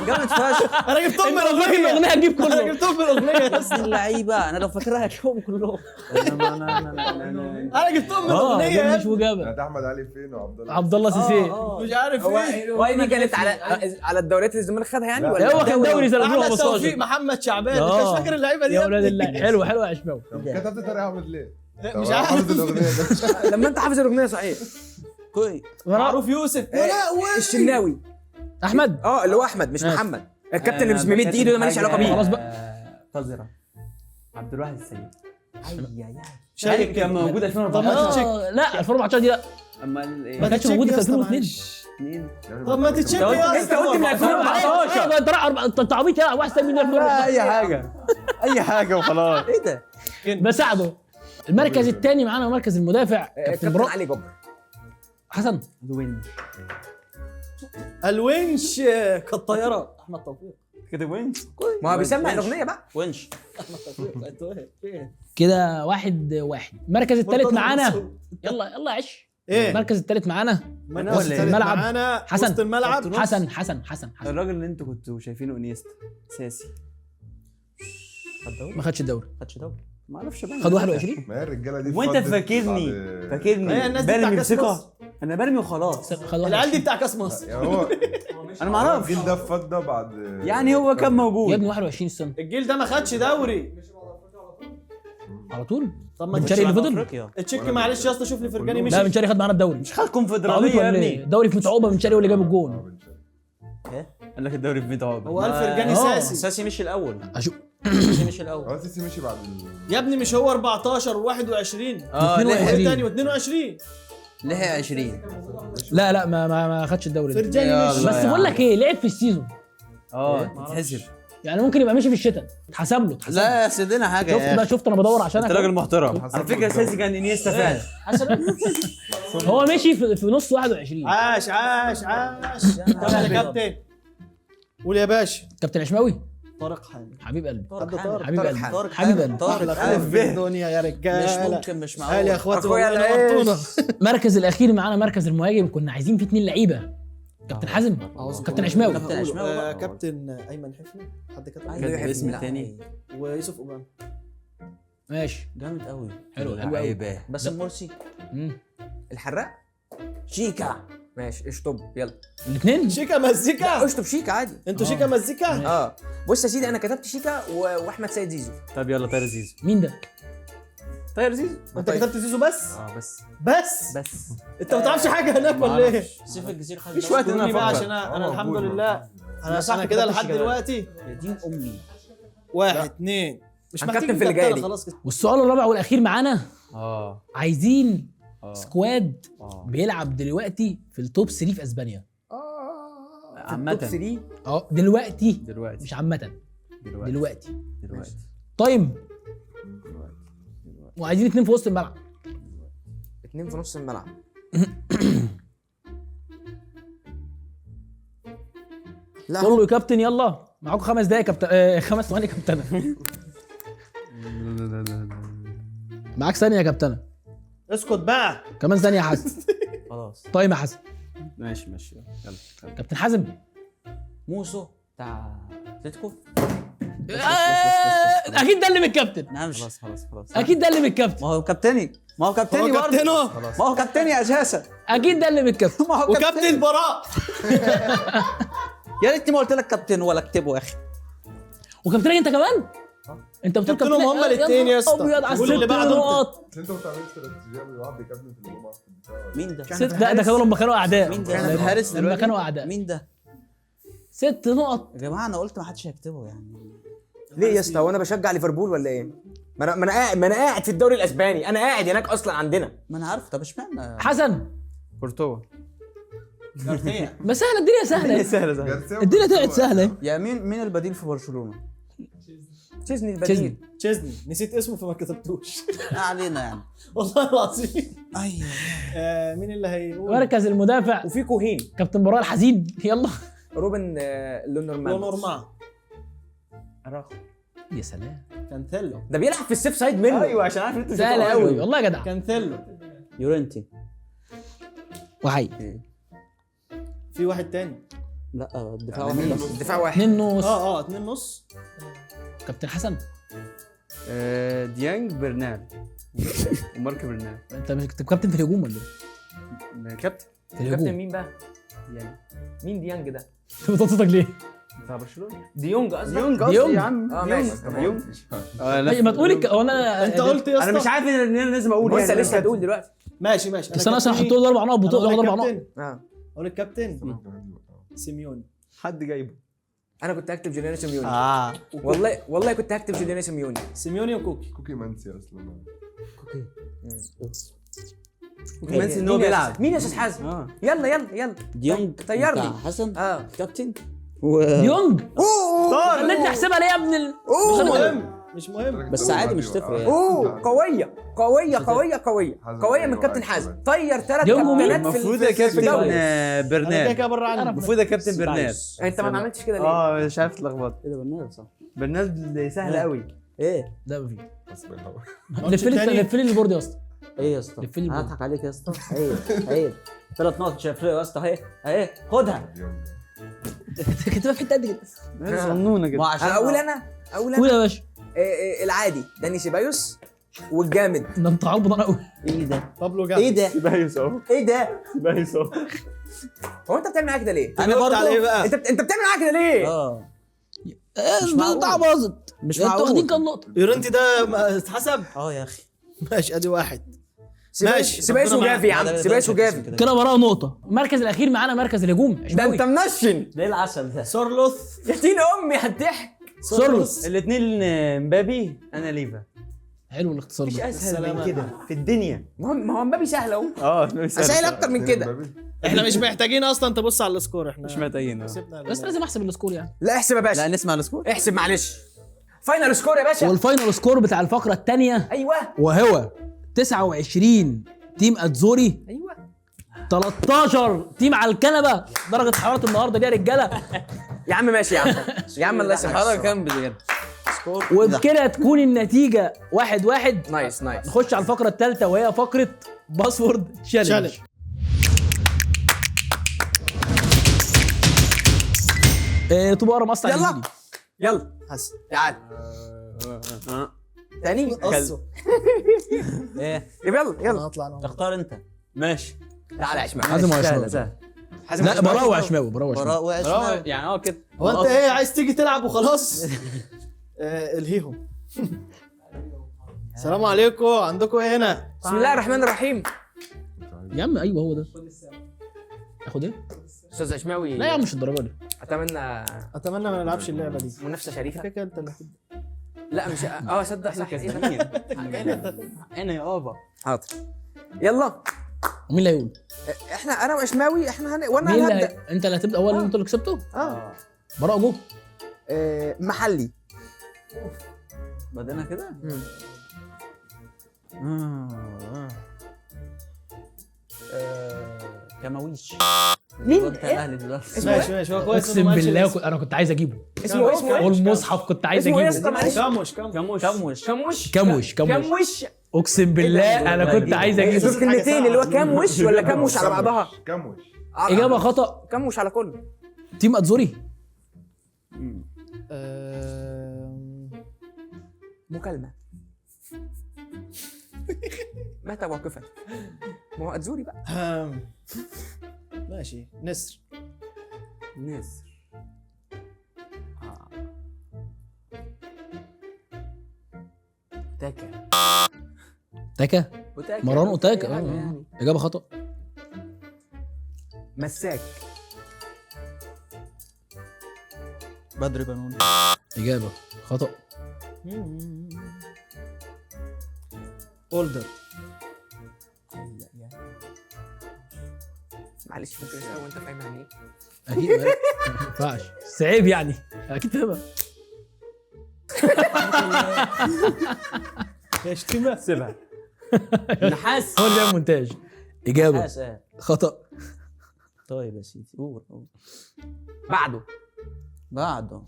جامد فشخ. انا جبتهم انت قلت بالاغنيه. الاغنيه هتجيب انا كله. جبتهم بالاغنيه يا ابن اسطى. اللعيبه انا لو فاكرها هجيبهم كلهم. انا جبتهم بالاغنيه يا مش ابني. وجابه. ده احمد علي فين وعبد الله عبد الله سيسي. مش عارف ايه. هو دي كانت على الدوريات اللي الزمالك خدها يعني لا، ولا؟ هو كان دوري سنه احمد 2015. توفيق، محمد شعبان، انت مش فاكر اللعيبه دي يا ولاد ابني؟ الله. حلو حلو يا شباب. طب كتبت طارق احمد ليه؟ مش طب عارف. حافظ الاغنيه ده. لما انت حافظ الاغنيه صحيح. كوي. معروف يوسف. الشناوي. احمد. اللي هو احمد مش ماشي. محمد. الكابتن اللي مش ممد ايده ده ماليش علاقه بيه. خلاص بقى. قذرة. عبد الواحد السيد. شايف كان موجود 2014. لا 2014 دي لا. امال ايه؟ ما كانتش موجوده في 2002. مين؟ طب ما تتشيك يا انت قلت من 2014. انت عبيط يا واحد سنه من اي حاجه اي حاجه وخلاص. ايه ده؟ بساعده. المركز الثاني معانا مركز المدافع كابتن كابتن براء علي جبر. حسن. دوين. الونش كالطياره احمد توفيق. كده وين؟ ما هو بيسمع الاغنيه بقى. ونش. احمد توفيق. كده 1-1. المركز الثالث معانا. يلا عش. ايه المركز الثالث معانا المركز ولا إيه؟ الثالث الملعب. معانا حسن. وسط الملعب. حسن. الراجل اللي انتوا كنتوا شايفينه انيستا ساسي. خد دوري؟ ما خدش الدوري. خدش دوري؟ ما اعرفش بقى. خد 21. ما هي الرجاله دي وانت فضت فاكرني بعد- هي الناس دي بتاع برمي كاس بثقه. مصر. انا برمي وخلاص. خد العيال دي بتاع كاس مصر. يعني هو انا ما اعرفش. الجيل ده فضه بعد يعني هو كان يا موجود. ابني 21 السنه الجيل ده ما خدش دوري. على طول. طب ما بن شرقي اللي فضل. افريقيا. تشيك معلش يا اسطى، شوف لي فرجاني لا بن مشي. شرقي خد معانا الدوري. مش خد عبيط كونفدراليه يا ولا ابني. ايه؟ دوري في متعوبه بن شرقي هو اللي جاب الجون. قال لك الدوري في بيت عقبه. هو قال فرجاني ساسي. ساسي مشي الاول. اشوف. ساسي مشي الاول. هو سيسي مشي بعد يا ابني مش هو 14 و21 22. تاني و22. لحق 20. لا ما خدش الدوري ده. فرجاني مشي. بس بقول لك ايه، لعب في السيزون. تتحسب. يعني ممكن يبقى ماشي في الشتاء. اتحسب له. لا يا سيدنا حاجه شفت يا بقى، اخي. شفت انا بدور عشانك. انت راجل محترم. حسب على فكره بالظبط. ساسي كان انيستا فعلا. هو ماشي في نص 21. عاش. طب يا كابتن. قول يا باشا. كابتن عشماوي. طارق حامد. حبيب قلبي. طارق حبيب قلبي. طارق حبيب قلبي. احلى اخويا في الدنيا يا مش رجاله. ممكن مش قال يا معقول. اخواتي أخويا والله العيش. نورتونا. المركز الاخير معانا مركز المهاجم، كنا عايزين فيه 2 لعيبه. كابتن حازم. كابتن عشماوي. كابتن عشماوي. كابتن ايمن حفني. حد كتب عايز كان الاسم لا. التاني. ويوسف اوباما. ماشي. جامد قوي. حلو قوي. لعيبه. باسم مرسي. الحراق. شيكا. ماشي اشطب يلا. الاثنين. شيكا مزيكا. اشطب شيكا عادي. انتوا شيكا مزيكا. بص يا سيدي انا كتبت شيكا واحمد سيد زيزو. طب يلا طاير زيزو. مين ده؟ طاير زيزو. انت كتبت زيزو بس. بس بس انت ما تعرفش حاجه هناك ولا ايه؟ سيف الجزيره خد مفيش وقت ان قولي بقى انا عشان افكر. انا الحمد موجود لله. انا كده لحد دلوقتي يا دين امي. 1 2 مش هنكتب محتاج في اللي جاي كابتن، دي. خلاص كده. والسؤال الرابع والاخير معانا، عايزين اه سكواد اه بيلعب دلوقتي في التوب 3 في اسبانيا. عامة دلوقتي دلوقتي مش عامة. دلوقتي دلوقتي تايم. وعايزين 2 في وسط الملعب. 2 في نص الملعب. لا قول له يا كابتن يلا معاكم 5 دقايق كابتن. 5 ثواني يا كابتن. معاك ثانية يا كابتن. اسكت بقى. كمان ثانية يا حسن. خلاص. تايم يا حسن. ماشي يلا كابتن حازم موسو بتاع اتلتيكو. اكيد ده اللي من الكابتن، خلاص اكيد ده اللي من الكابتن، ما هو كابتني برضه. ما هو كابتني اساسا. اكيد ده اللي من الكابتن. ما هو وكابتن براء. يا ريتني ما قلت لك كابتن ولا اكتبه يا اخي. وكابتنك انت كمان؟ انت بتقول كابتنهم هما الاتنين يا اسطى. ابيض على قول اللي الست بعده نقط. بس انت ما بتعملش استراتيجيه بالواحد بيكمل في الهجوم في الدفاع. مين ده؟ ست ده كانوا لما كانوا اعداء. مين ده؟ لما- الحارس لما دلوقتي؟ كانوا اعداء. مين ده؟ 6 نقط. يا جماعه انا قلت ما حدش هيكتبه يعني. ليه يا اسطى؟ وانا بشجع ليفربول ولا ايه؟ ما انا قاعد في الدوري الاسباني، انا قاعد هناك اصلا عندنا. ما انا عارف. طب اشمعنى حسن كورتوا. ما سهله الدنيا سهله. سهله. الدنيا طلعت سهله. يا مين البديل في برشلونه؟ تشيزني البديل. تشيزني نسيت اسمه فما كتبتوش. ما علينا يعني. والله العظيم. ايوه. مين اللي هيقول؟ مركز المدافع وفي كوهين كابتن براء الحزين. يلا روبن لونورمان. لونورمان. اراخو. يا سلام، كانتيلو. ده بيلعب في السيف سايد منه. ايوه عشان عارف انت سهله قوي والله يا جدع. كانتيلو. يورنتي. وحي في واحد تاني. لا الدفاع يعني واحد بس. دفاع واحد. 2 نص. 2 نص. كابتن حسن ديانج برنال ومارك برنال. انت مش كنت كابتن في الهجوم ولا ايه؟ كابتن في كابتن الهجوم. مين بقى؟ يعني مين ديانج ده؟ انت بتنططك ليه؟ بتاع برشلونه. ديونج قصدك؟ ديونج ديونج. قصدي يا عم. ماشي. ديونج. ما تقولي هو انا انت قلت يا اسطى. انا مش عارف ان انا لازم اقول لسه يعني. لسه هتقول دلوقتي. ماشي بس انا اصلا هحط له 4 نقط بطوله ياخد 4 نقط. اقول الكابتن سيميوني. حد جايبه. انا كنت هكتب جوليانو سيميوني. والله كنت هكتب جوليانو سيميوني. سيميوني وكوكي. كوكي منسي اصلا. منسي ان هو بيلعب. مين يا استاذ حازم؟ يلا ديونج طيرني. بتاع حسن. كابتن. ديونج. خليتني احسبها ليه يا ابن مش مهم. بس عادي مش تفرق يعني. قوية من كابتن حازم. طير 3 ديونج مين؟ كابتنات المفروض يا كابتن انا كده برنال. كده بره عني. المفروض يا كابتن برنال. انت ما عملتش كده ليه؟ مش عارف اتلخبط. ايه ده برنامج صح؟ برنال سهل قوي. ايه؟ ده ما فيه. حسب الهوا. لف لي البورد يا اسطى. ايه يا اسطى؟ لف لي البورد. هضحك عليك يا اسطى. عيب 3 نقط مش هيفرقوا يا اسطى. اهي خدها. كتبها في حته قد كده. ظنونه كده. ما عشان اقول انا قول يا باشا. العادي داني سيبايوس والجامد. ده انت عبط قوي. ايه ده؟ بابلو جامد. ايه ده؟ بايس اهو. ايه ده؟ بايس اهو. هو انت بتعمل معايا كده ليه؟ انا برضه على ايه بقى؟ انت بتعمل معايا كده ليه؟ البتاع باظت. مش انتوا معقول. واخدين كام نقطه؟ يورنتي ده اتحسب. يا اخي. ماشي ادي واحد. سيبايوس ربنا وجافي يا معاك. عم. سيبايوس وجافي. كده وراه نقطه. المركز الاخير معانا مركز الهجوم. ده انت منشن. ليه العسل ده؟ سورلوث. يا دين امي هتضحك. سورلوس. الاثنين مبابي انا ليفا. حلو الاختصار مفيش ده. اسهل من كده في الدنيا. ما هو مبابي سهل اهو. مش اسهل اكتر من كده. احنا مش محتاجين اصلا تبص على السكور. احنا مش محتاجين. كسبنا بس لازم احسب السكور يعني. لا احسب يا باشا. لا نسمع السكور. احسب معلش. فاينل سكور يا باشا. والفاينل سكور بتاع الفقره الثانيه ايوه وهو 29 تيم اتزوري، ايوه 13 تيم على الكنبه. درجه حراره النهارده دي يا رجاله. يا عم ماشي يا عم. يا عم الله يسامحك. حركه كام بجد؟ سكور. وبكده تكون النتيجه 1-1. نايس نخش على الفقره الثالثه وهي فقره باسورد تشالنج. طوبى قرم اصلا. يلا حسن. تعال تاني. قصه. ايه؟ يلا هطلع انا. تختار انت. ماشي. تعال يا عشمان. حازم سهل وعشماوي. سهل. لا براء وعشماوي. براء وعشماوي. يعني كده. هو انت ايه عايز تيجي تلعب وخلاص؟ الهيهم. السلام عليكم. عندكم ايه هنا؟ بسم الله الرحمن الرحيم. يا عم ايوه هو ده. اخد ايه؟ استاذ عشماوي. لا يا عم مش الدرجه دي. اتمنى ما نلعبش اللعبه دي. منافسه شريفه. كده انت اللي هتبدا. لا مش صدق صح. انا يابا. حاضر يلا. ومين اللي هيقول؟ انا وعشماوي وانا مين اللي هبدا. انت اللي هتبدا اول. انت اللي كسبته. براء جو. محلي. بدأنا كده. كماويش. مين؟ انت الاهلي دلوقتي. ماشي هو كويس. اقسم بالله انا كنت عايز اجيبه. اسمه ايه؟ والمصحف كنت عايز اسمه ايه اجيبه. يا اسطى؟ معلش. كموش. اقسم بالله انا كنت عايز اجيبه. دول كلمتين اللي هو كموش ولا كموش على بعضها؟ كموش. اجابه خطا. كموش على كله. تيم اتزوري مكالمه. متى واقفا؟ ما هو اتزوري بقى. ماشي. نسر. نسر. تاكا. تاكا. وتاكا. مروان اوتاكا. أي حاجة يعني. اجابه خطا. مساك. بدر بنون. اجابه خطا. اولدر. معلش ممكن اسال وانت فاهم يعني ايه؟ اكيد ما ينفعش بس عيب يعني اكيد فاهمها. يا شتيمه. سيبها. نحاس. هو اللي بيعمل مونتاج. اجابه حاسة. خطا. طيب يا سيدي قول. بعده. بعده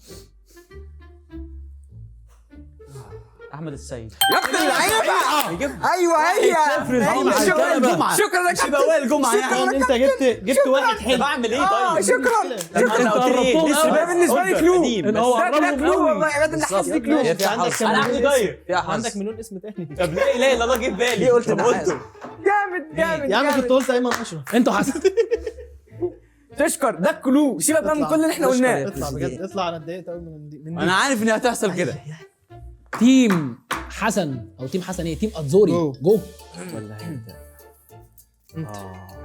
احمد السيد. يا ابن اللعيبه. ايوه هي. شكرا لك. يبقى وائل جمعه يعني. انت جبت واحد حلو. بعمل ايه طيب؟ شكرا. انت قلت لي ايه؟ قربتهم ده بالنسبه لي كلو. ان هو ده قربهم كلو قوي. والله يا جدع. النحاس دي كلو. في عندك انا عندي طيب يا عندك مليون اسم تاني. طب ليه لا الا الله جه في بالي. ليه قلت طب النحاس؟ قلته. جامد جامد يا عم جامد. كنت قلت ايمن اشرف. انتوا حسن. تشكر ده كلو. سيبك بقى من كل اللي احنا قلناه. اطلع بجد اطلع. انا اتضايقت قوي من دي. انا عارف ان هتحصل كده. تيم حسن او تيم حسن ايه؟ تيم اتزوري. جو. ولا انت.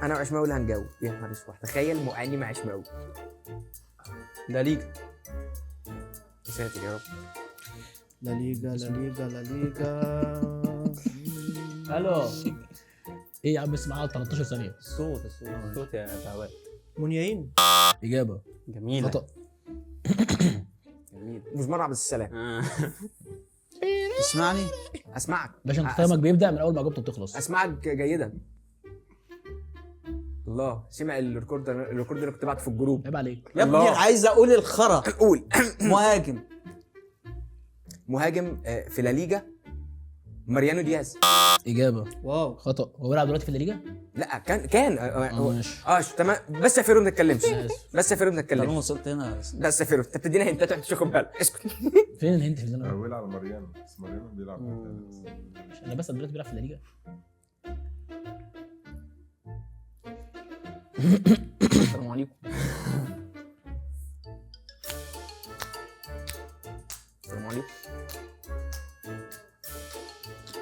انا وعشماوي اللي هنجاوب. يا نهار اسود تخيل مؤاني مع عشماوي. لا ليجا. يا ساتر يا رب. لا ليجا لا ليجا لا ليجا. الو. ايه يا عم بس معاه 13 ثانيه. الصوت يا بهوات. منياين. اجابه جميله. خطا. جميل. مزمار عبد السلام. تسمعني؟ اسمعك. باشا انت كلامك بيبدا من اول ما اجابته بتخلص. اسمعك جيدا. الله سمع الريكورد اللي كنت بعته في الجروب. عيب عليك. يا ابني الله. عايز اقول الخرا. قول. مهاجم. مهاجم في لا ليجا. ماريانو دياز. اجابه واو. خطا. هو بيلعب دلوقتي في الليجا؟ لا كان ماشي. تمام. بس يا فيرو ما نتكلمش. أنا آسف. بس يا فيرو ما طالما نتكلمش. وصلت هنا بس يا فيرو انت بتدينا هنتات وانت مش واخد بالك. اسكت. فين الهنت في اللي انا بيلعب على ماريانو بس ماريانو بيلعب انا بس دلوقتي بيلعب في الليجا. السلام عليكم. السلام عليكم.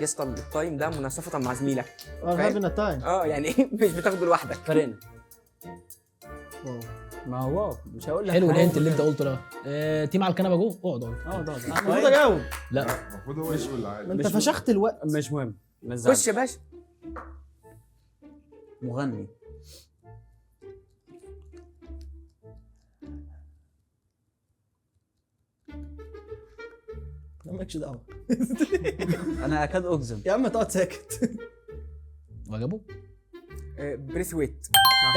يا اسطى التايم ده مناصفة مع زميلك. هافين تايم. يعني مش بتاخده لوحدك. فرقنا. واو. ما هو مش هقول لك حلو حاجة. الهنت اللي انت قلته ده. تيم على الكنبه جو. اقعد اقعد. ده المفروض اجاوب. لا المفروض هو يقول عادي. ما انت فشخت الوقت. مش مهم. خش يا باشا. مغني. مالكش دعوه. انا اكاد اجزم. يا عم تقعد ساكت. وجابه. بريث ويت.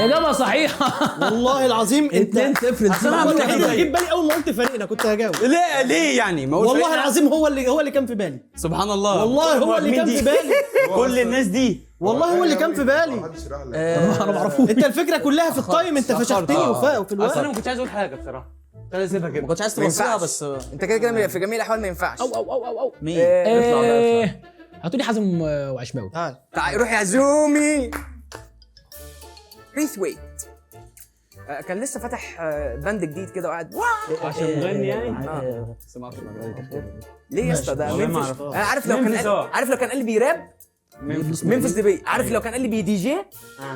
اجابه صحيحه. والله العظيم انت 2-0. اصل انا الوحيد اللي جه بالي اول ما قلت فريقنا كنت هجاوب. ليه يعني؟ ما هو والله العظيم هو اللي كان في بالي. سبحان الله. والله هو اللي مين كان دي؟ في بالي. كل الناس دي. والله هو اللي كان في بالي. محدش راح لك. انا ما اعرفوش. انت الفكره كلها في التايم. انت فشختني وفي اصل انا الوقت. ما كنتش عايز اقول حاجه بصراحه. كنت عايز اسيبها كده. ما كنتش عايز ما توصلها ينفعش. بس. انت كده كده في جميع الاحوال ما ينفعش. او مين؟ هاتوا لي حازم وعشماوي. تعال. تعال روح يا زومي. بريث ويت. كان لسه فاتح باند جديد كده وقاعد عشان مغني يعني. سمعت ليه يا اسطى ده والله ما منفس. أعرف. انا عارف لو كان منفس، عارف لو كان قال لي بيراب منفس دبي. عارف لو كان قال لي بي دي جي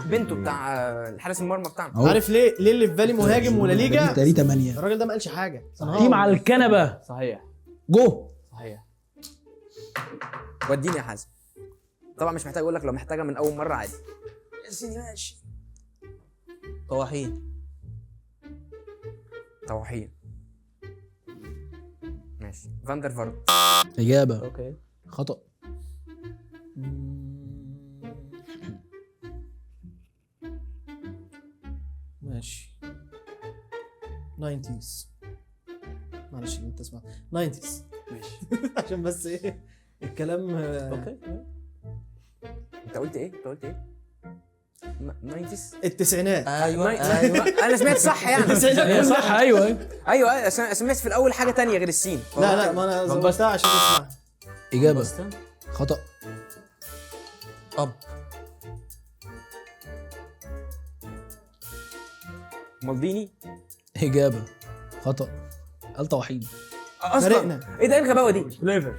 بنته بتاع الحارس المرمى بتاعنا. عارف ليه اللي في بالي مهاجم ولا ليجا؟ تاري 8. الراجل ده ما قالش حاجه. تيم على الكنبه صحيح جو. صحيح. وديني يا حازم. طبعا مش محتاج اقول لك، لو محتاجها من اول مره عادي. يا سيدي ماشي. طواحين. طواحين. ماشي. فاندر فارت. اجابه اوكي. خطا. ماشي. 90s. معلش اللي انت اسمع 90s. ماشي. عشان بس ايه الكلام. اوكي. انت قلت ايه؟ 90s. التسعينات. ايوه ايوه انا سمعت صح يعني. هي صح ايوه ايوه. ايوه سمعت في الاول حاجه تانية غير السين. لا ما انا زودتها عشان تسمع. اجابه خطا. اب. مالديني. اجابه خطا. غلطه وحيد. فرقنا. ايه ده، ايه الغباوه دي؟ كليفر.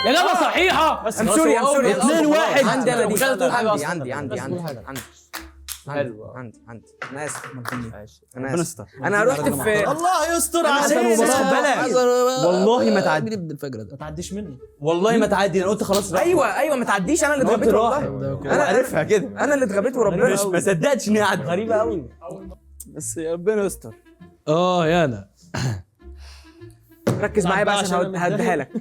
يا جماعه صحيحه. ام سوري 2-1. عندي انا دي. مش عايز تقول حاجة أصلاً. عندي حلو. عندي انا اسف. ماشي. انا ربنا اسف. يستر. انا رحت في الله يستر عشان عليك. بلاش. والله ما تعدي. مين ابن الفجر ده؟ ما تعديش مني. والله ما تعدي، انا قلت خلاص. ايوه ما تعديش، انا اللي قلت اتغبيت راح. والله. انا عارفها كده. انا اللي اتغبيت وربنا. مش ما صدقتش ان هي عدت. غريبه قوي. بس ربنا يستر. يانا. ركز معايا بقى عشان هديها لك.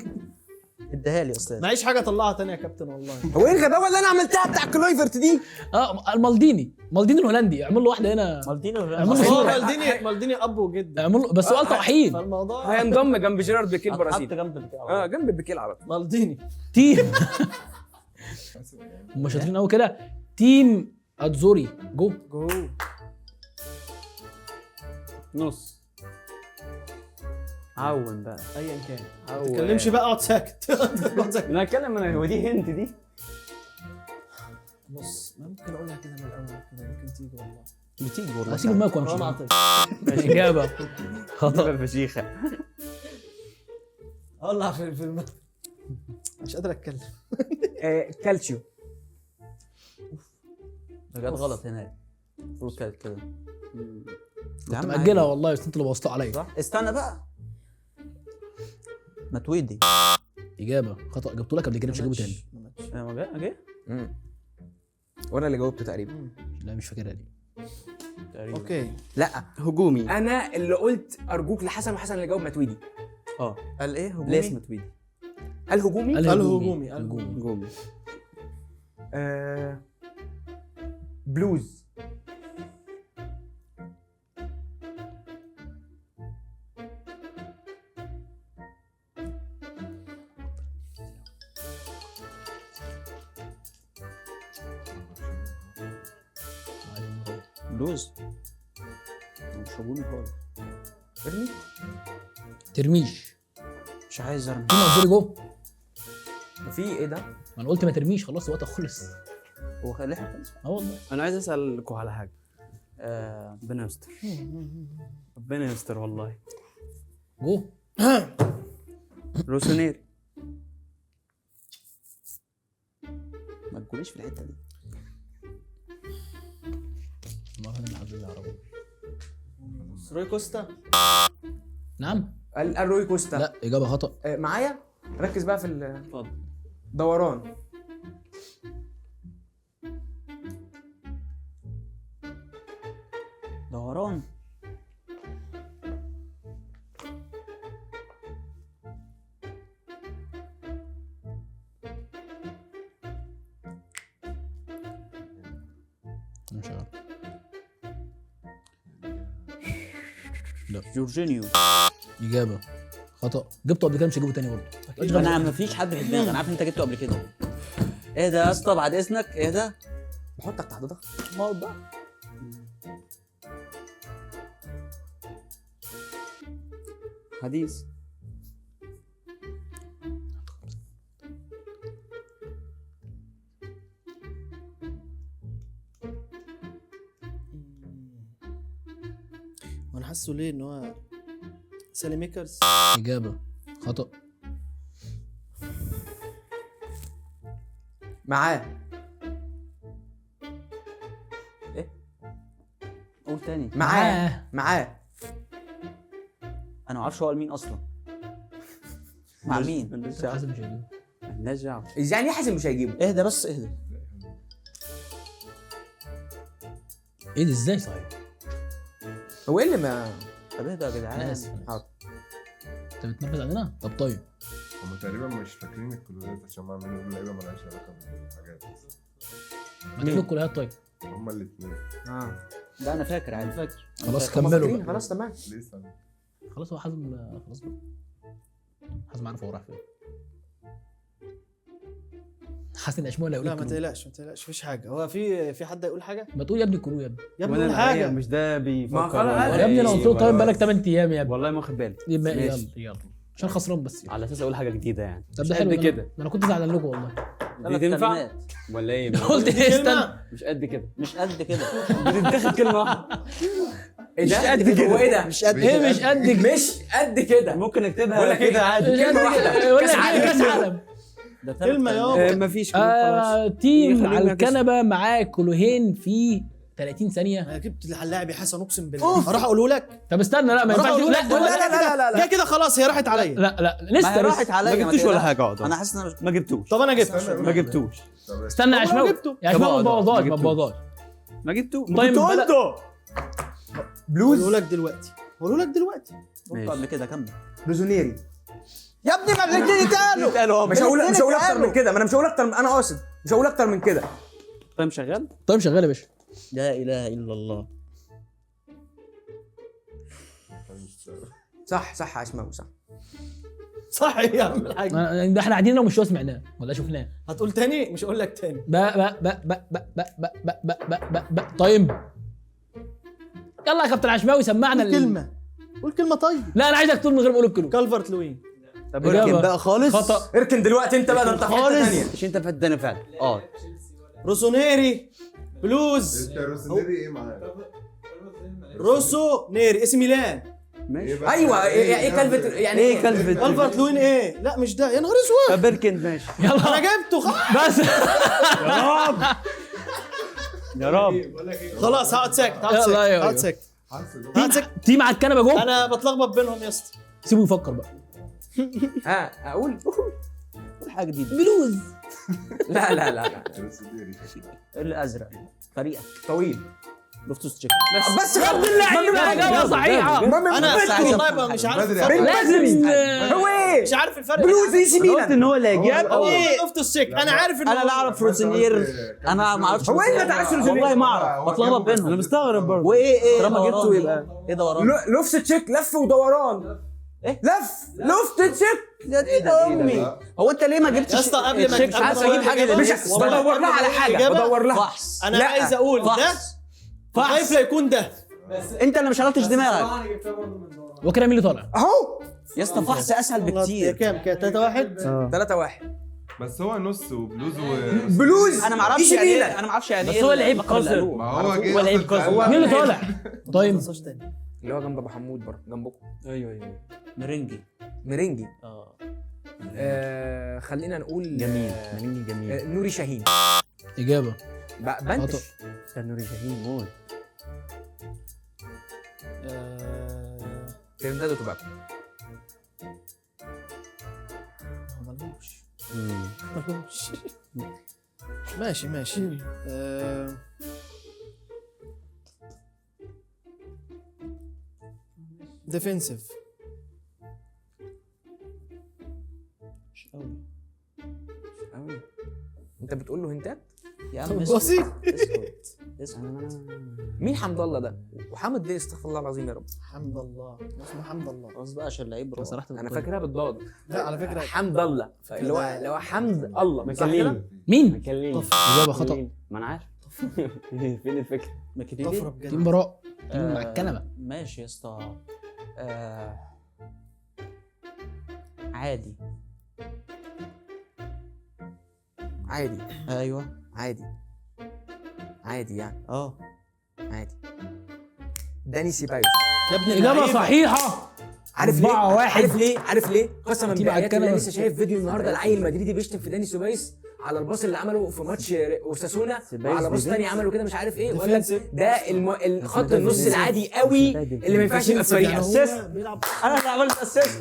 اديها لي يا استاذ. معيش حاجه طلعها تاني يا كابتن والله. هو ايه الغباوه اللي انا عملتها بتاع كلويفرت دي؟ المالديني الهولندي. اعمل له واحده هنا. مالديني ولا اعمل له صورة. مالديني اب وجد. اعمل له بس غلطه وحيد. فالموضوع هينضم جنب جيرارد بيكيه حط البرازيل. جنب البتاع. جنب بيكيه على طول. مالديني. تيم. هم شاطرين قوي كده. تيم اتزوري. جو. نص. عون بقى. ايا كان ما تتكلمش بقى، اقعد ساكت. انا هتكلم انا. هو دي هنت دي. نص ممكن اقولها كده من الاول كده، ممكن تيجي والله. بتيجي والله. هسيب المايك وامشي. رنا عطيه. اجابه خطا. الفشيخه. والله في الفيلم مش قادر اتكلم. كالتشيو. جت غلط هناك. المفروض كانت كده. كنت مأجلها والله، بس انت اللي بوظتها عليا. صح. استنى بقى. متويدي. اجابه خطا. جبت لك قبل كده، مش هجيبه تاني. ما جه. وانا اللي جاوبته تقريبا. لا مش فاكرها دي. اوكي. لا هجومي. انا اللي قلت ارجوك لحسن، وحسن اللي جاوب متويدي. قال ايه هجومي؟ ليه اسمه متويدي؟ الهجومي. هجومي. بلوز. بلوز. مش هجومي خالص. ارمي. ترميش. مش عايز ارمي. تيم اتزوري جو. في ايه ده؟ ما انا قلت ما ترميش، خلاص وقتك خلص. هو خليها خلص. والله. انا عايز اسالكوا على حاجه. ربنا يستر. ربنا يستر والله. جو. روسونير. ما تقوليش في الحته دي. روي كوستا. نعم. الروي كوستا. لا اجابه خطا. معايا. ركز بقى في اتفضل. دوران. دوران. مش عارف. جورجينيو. اجابه خطا. جبته قبل كده، مش هجيبه تاني برضه. انا ما فيش حد في دماغي. انا عارف انت جبته قبل كده. ايه ده يا اسطى بعد اذنك؟ ايه ده؟ بحطك تحت ضغط. ما بقى. حديث. وانا حاسه ليه ان هو سالي ميكرز. اجابه خطا. معاه. قول تاني. معاه. انا ما اعرفش هو مين اصلا. مع مين؟ حازم مش هيجيبه. مالناش دعوه. يعني ايه حازم مش هيجيبه؟ اهدى بس اهدى. ايه ده ازاي صحيح؟ هو ايه اللي ما طب اهدى يا انا جدعان. اسف. حاضر. انت بتنرفز علينا؟ طب طيب. هم تقريبا مش فاكرين الكلوريات عشان ما عمالين يقولوا لعيبه مالهاش علاقه بالحاجات. ما تقول الكليات طيب. هم الاثنين. لا انا فاكر عادي. فاكر. خلاص هما كملوا فاكرين، بقى. خلاص تمام. لسه خلاص هو حازم. خلاص بقى. حازم عارف هو راح فين. حسن اشمول هيقول لا ما الكرو. تقلقش مفيش حاجه. هو في حد هيقول حاجه ما تقول يا ابني الكرو يا ابني. يا ابني وأنا قول الحقيقة حاجه. مش ده بيفكر ما خلاص. ولا يا ابني انا قلت له إيه، طيب ولا- بقالك 8 ايام يا ابني. والله ما واخد بالي. يلا ماشي. يلا عشان خسران بس. على اساس اقول حاجه جديده يعني. طب مش ده حلو قد ده. كده ما انا كنت زعلان لكم والله. دي تنفع ولا ايه؟ قلت ايه استنى. مش قد كده. مش قد كده. بتتاخد كلمه واحده. ايه ده؟ قد كده. هو ايه ده؟ مش قد ايه مش قد كده؟ مش قد كده. ممكن بقول اكتبها لك إيه؟ كده عادي. مش قد كده. يقول لك ايه كاس عالم. ده كلمة يابا. مفيش كلمه تيم خلينا على كده. الكنبه معاه كلوهين في 30 ثانيه. انا جبت اللاعب يا حسن اقسم بالله. اروح اقوله لك. طب استنى لا ما اروح ينفعش. اقوله لك. لا. جاي كده خلاص هي راحت عليا. لا ما لسه هي راحت لسه. عليا. ما جبتوش ولا تقلقش. حاجه اقعد. انا حاسس ان انا ما جبتوش. طب انا جبت. ما جبتوش. استنى يا طب عشماوي جبته. يا عشماوي ما طب تبوظهاش ما ما جبتوش. تبوظهاش. ما جبتوش. طيب، كنت بلا- قلته. بلوز اقوله لك دلوقتي. اقوله لك دلوقتي. قلت قبل كده كمل بلوزونيري. يا ابني ما الاثنين اتقالوا. مش هقول اكتر من كده. ما انا مش هقول اكتر. انا قاصد مش هقول اكتر من كده. طيب شغال. طيب شغال يا باشا. لا اله الا الله. صح يا عشماوي صح. صح يا عم الحاج. ده احنا قاعدين هنا ومش سمعناه ولا شفناه. هتقول تاني مش هقول لك تاني. طيب يلا يا كابتن عشماوي سمعنا قول كلمه طيب. لا انا عايزك تقول من غير ما اقول الكلو. كالفرت لوين. طب إجابة. اركن بقى خالص. خطأ. اركن دلوقتي انت بقى. ده انت في حته ثانيه. مش انت في حته ثانيه فعلا. روسونيري بلوز. انت روسنيري ايه معاك؟ روسو نيري اسم ميلان. ماشي. ايوه ايه كلفت يعني ايه كلفت؟ كالفرت لوين ايه؟ لا مش ده يا نهار اسود. طب اركن ماشي. انا يلا جبته خلاص. بس يا رب. خلاص هقعد ساكت يلا، أيوة. هقعد ساكت. تيم على الكنبه جوه. انا بتلخبط بينهم يا اسطى. سيبه يفكر بقى. ها اقول. حاجه جديده. بلوز. لا روسنيري. الازرق فريقك طويل. لوفتوس تشيك. بس خد اللعيبه. اجابه صحيحه. انا والله بقى مش عارف بدري الفرق. لازم هو ايه؟ مش عارف الفرق. بلوز اي سي قلت ميلان. ان هو اللي هيجيب. هو ايه لوفتوس تشيك. انا عارف ان انا لا اعرف روسينير. انا ما اعرفش هو إيه اللي تعرفش روسينير؟ والله ما اعرف. بتلخبط بينهم. انا مستغرب برضه. وايه طالما دوران جبته دي؟ يبقى ايه دوران؟ لوفت تشيك لف ودوران. إيه؟ لوفت تشيك. ده امي. هو انت ليه ما جبتش يا اسطى قبل ما مش عارف اجيب حاجه مش للناس. بدور لها على حاجه. إجابة؟ بدور لها. فحص. انا لا. عايز اقول ده خايف لا يكون ده. انت اللي ما شغلتش دماغك وكده مين اللي طالع؟ اهو يا اسطى. فحص اسهل بكتير. كام 3-1. 3-1. بس هو نص وبلوز بلوز. انا ما اعرفش إيش يعني ميلان. ايه. انا ما اعرفش يعني بس ايه. هو لعيب المقر اللي قذر. قالوه. ما هو جه هو لعيب أصلاً قذر. هو- مين اللي طالع؟ طيب اللي هو جنب ابو حمود برضه جنبكم. ايوه. مرنجي. مرنجي. اه خلينا نقول جميل. مريني جميل. نوري شاهين. اجابه بنتش. كان نوري شاهين موت. ترنداد وتوباكو. ملهوش. ماشي. ديفنسيف. مش قوي انت بتقول له هنتات؟ يا عم بسيط. اسكت. مين حمد الله ده؟ وحمد دي استغفر الله العظيم يا رب. حمد الله اسمه حمد الله. خلاص بقى عشان لعيب بروح. صراحه انا فاكرها بالضاد. لا على فكره حمد الله اللي هو حمد الله. صح كده؟ مين؟ مكلمني. اجابه خطا. ما انا عارف. فين الفكره؟ طفره مكتيلي. بجد. تيم براء. تيم على الكنبه. ماشي يا اسطى. عادي. ايوه عادي يعني اه عادي. داني سيبايوس. يا ابني اجابه اللعيبة. صحيحه. عارف ليه؟ 4-1. عارف ليه؟ قسما تيجي بالله على الكنبة. انا لسه شايف فيديو النهارده العيل المدريدي بيشتم في داني سيبايوس على الباص اللي عمله في ماتش اوساسونا، وعلى باص تاني عملوا كده مش عارف ايه، وقال لك ده خط النص العادي قوي اللي ما ينفعش يبقى في فريق. يعني هو اساس بيلعب انا اللي عملت اسيست.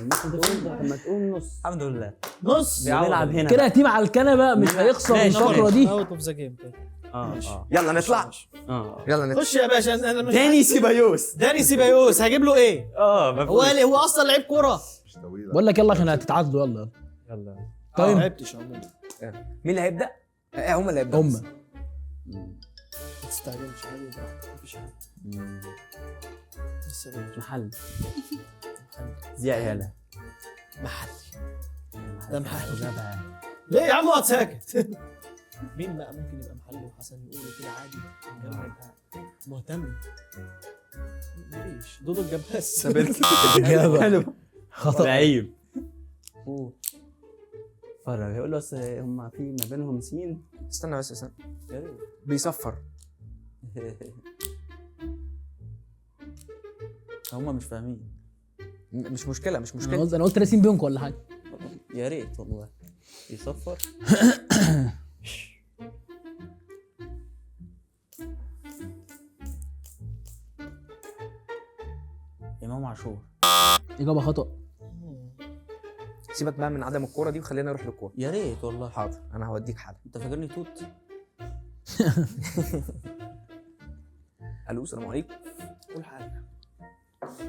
لما تقول نص الحمد لله. نص. بنلعب هنا. كده تيم على الكنبه مش هيخسر ماشي. الفقره دي. اوت اوف ذا جيم. يلا نطلع. يلا نطلع. خش يا باشا. انا مش داني سيبايوس. داني سيبايوس هجيب له ايه؟ هو اصلا لعيب كوره. مش طويل. بقول لك يلا عشان هتتعادلوا يلا. يلا. طيب. ما لعبتش عموما. مين اللي هيبدا؟ هم اللي هيبداوا. هم ما تستعجلش عادي ده. مفيش حاجه. لسه بدري. محل. دي عيالة. محلي. ده محلي. ليه يا عم اقعد ساكت؟ مين بقى ممكن يبقى محله وحسن يقوله كده عادي من غير ما يبقى مهتم؟ مفيش. دودو الجباس. اجابه خطا. لعيب. فرج هيقول له بس هم في ما بينهم سين. استنى بس بيصفر. هم مش فاهمين. مش مشكله انا قلت راسين بينكم ولا حاجه. يا ريت والله يصفر. امام عاشور. اجابه خطا. سيبك بقى من عدم الكوره دي وخلينا نروح للكوره. يا ريت والله. حاضر انا هوديك حالا. انت فاكرني توت؟ الو السلام عليكم. قول حاجه.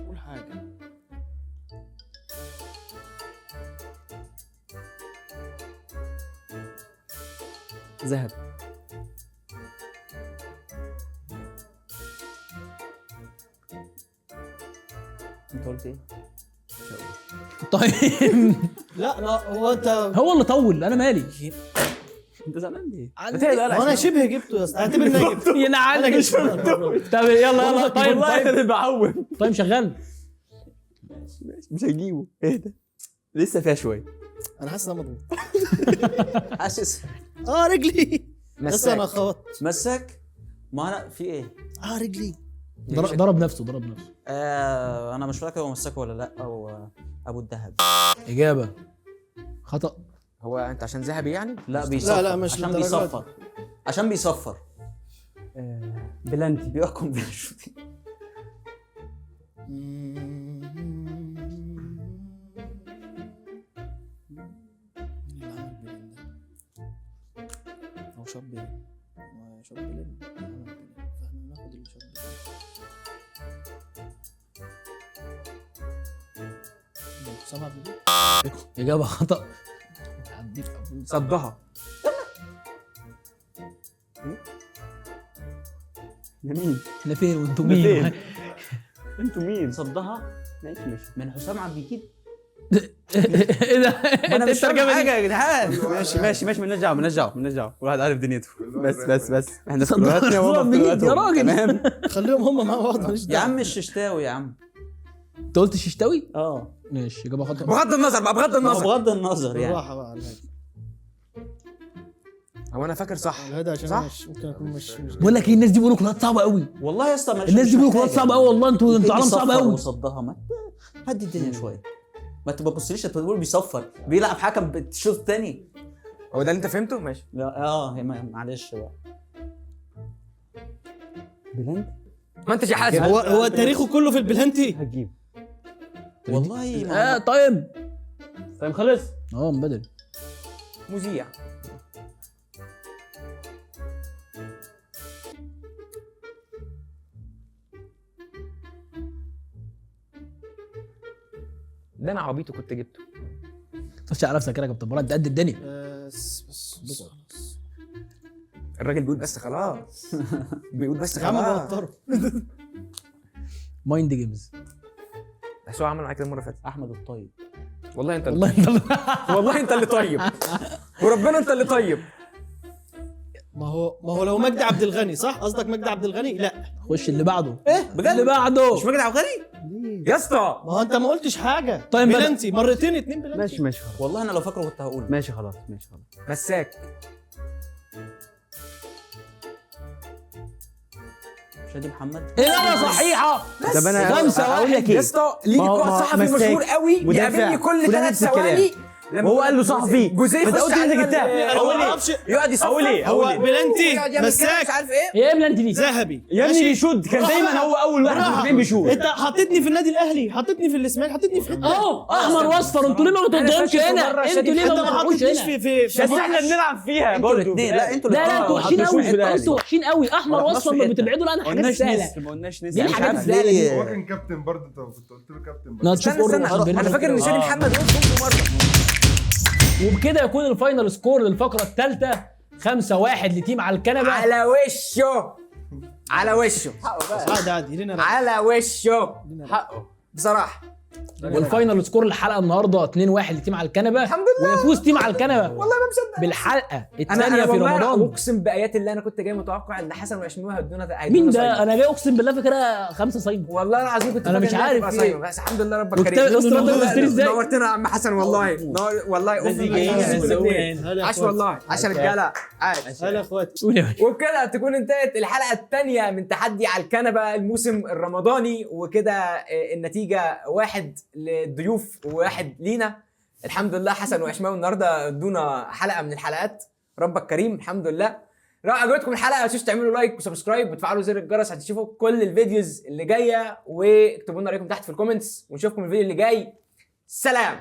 قول حاجه. ذهب. انت قلت ايه؟ طيب لا هو انت هو اللي طول، انا مالي. انت زعلان ليه؟ هو انا شبه جبته يا اسطى، اعتبر ان انا جبته. ينعل انا لك. جبته. طب يلا طيب والله طيب انا بعوم. طيب شغال. مش هيجيبه. اهدى لسه فيها شويه. انا حاسس ان انا مضغوط. حاسس. رجلي. بس انا خبطت. مسك. ما انا في ايه؟ رجلي. ضرب نفسه. انا مش فاكر هو مسكه ولا لا، او ابو الدهب. اجابه خطا. هو انت عشان ذهبي يعني؟ لا بيصفر. لا مش عشان للدرجة بيصفر. عشان بيصفر. بلانتي بيحكم بين الشوطين. هو شاب بيلين. شاب بيلين. فاحنا ناخد اللي شاب بيلين. سامع بيقول؟ اجابه خطا. صدها. جميل. احنا فين وانتوا مين؟ انتوا مين؟ صدها. ماشي من حسام عبد المجيد. ايه ده؟ انا مش فاهم الترجمة دي؟ حاجه يا جدعان. ماشي مالناش دعوه. كل واحد عارف دنيته. بس احنا في كلواتنا يا راجل. تمام. خليهم هم مع بعض ماليش يا دعوه. عم الششتاوي يا عم. انت قلت ششتاوي؟ ماشي اجابه خطا. بغض النظر بغض النظر يعني. بالراحه بقى على الهادي. هو انا فاكر صح. الهادي عشان صح؟ أنا ممكن اكون مش بقول لك ايه، الناس دي بيقولوا كلات صعبه قوي. والله يا اسطى الناس دي بيقولوا كلات صعبه قوي والله. انتوا عالم صعب قوي. وصدها ما هدي الدنيا شويه. ما تبصليش تقول بيصفر بيلعب حكم بالشوط الثاني. هو ده اللي انت فهمته؟ ماشي. لا معلش بقى. بلانتي. ما انتش يا حازم. هو تاريخه كله في البلانتي. هتجيب والله. طيب خلص. من بدري. مذيع. ده انا عبيط وكنت جبته. تخش على نفسك كده يا كابتن مراد، انت قد الدنيا. بس الراجل بيقول بس خلاص. بيقول بس يا عم خلاص. بطلوا. مايند جيمز. بس هو عمل معاك كده المره اللي فاتت. احمد الطيب. والله انت والله انت والله انت اللي طيب. وربنا انت اللي طيب. ما هو لو مجدي عبد الغني صح؟ قصدك مجدي عبد الغني؟ لا خش اللي بعده. ايه بجد؟ اللي بعده. مش ماجد عبد الغني يا اسطى. ما هو انت ما قلتش حاجه. طيب بلانتي مرتين 2 بلانتي. ماشي خلاص. والله انا لو فاكره كنت هقول. ماشي خلاص. مساك. شادي محمد. اجابه صحيحه. طب انا 5-1 يا اسطى ليك واحد صحفي مشهور قوي يقابلني كل 3 ثواني وهو قال له صحفي. جوزيه انت قلت انت جبتها. انا ما اعرفش. يقعد يصفر. هو بلانتي يقعد يعمل كده مش مساك عارف ايه. ايه بلانتي دي؟ ذهبي. يا ابني بيشوط. كان دايما هو اول واحد في الاثنين بيشوط. انت حطيتني في النادي الاهلي، حطيتني في الاسماعيلي، حطيتني في حته. احمر واصفر. انتوا ليه ما بتقولهمش هنا؟ انتوا ليه انت ما ما بتقولوش حطيتنيش هنا؟ في بس احنا بنلعب فيها انتوا برضه. الاثنين. لا انتوا لا انتوا وحشين قوي. انتوا وحشين قوي. احمر ما واصفر ما بتبعدوا لا انا حاجات سهله. ما قلناش دي الحاجات السهله دي. هو كان كابتن برضه. انت كنت قلت له كابتن برضه. لا تشوف استنى انا فاكر ان شادي محمد قلت مره. وبكده يكون الفاينل سكور للفقره الثالثه 5-1 لتيم على الكنبه. على وشه. على وشه. عادي لينا على وشه. حقه بصراحه. والفاينل سكور الحلقه النهارده 2-1 لتيم على الكنبه، الحمد لله. ويفوز تيم على الكنبه والله ما مصدق. بالحلقه انا الثانيه في والله رمضان. اقسم بايات الله انا كنت جاي متوقع ان حسن واشموه هيدونا مين صايم. ده؟ انا جاي اقسم بالله فاكرها 5 صايم. والله العظيم كنت أنا فاكر مش إنها عارف تبقى إيه. صايم، بس الحمد لله ربك وكتاب- كريم. أصل ربنا بيشتري إزاي؟ نورتنا يا عم حسن والله والله الناس دي جايين يهزقونا. عاش والله، عاش يا رجاله، عاش. هلا اخواتي. قول يا باشا. وبكده تكون انتهت الحلقه الثانيه من تحدي على الكنبه الموسم الرمضاني، وكده النتيجه 1 للضيوف و1 لينا. الحمد لله حسن واشماوي النهارده ادونا حلقه من الحلقات، ربك كريم الحمد لله. لو عجبتكم الحلقه ما تنسوش تعملوا لايك وسبسكرايب وتفعلوا زر الجرس عشان تشوفوا كل الفيديوز اللي جايه، واكتبوا لنا رايكم تحت في الكومنتس، ونشوفكم الفيديو اللي جاي. سلام.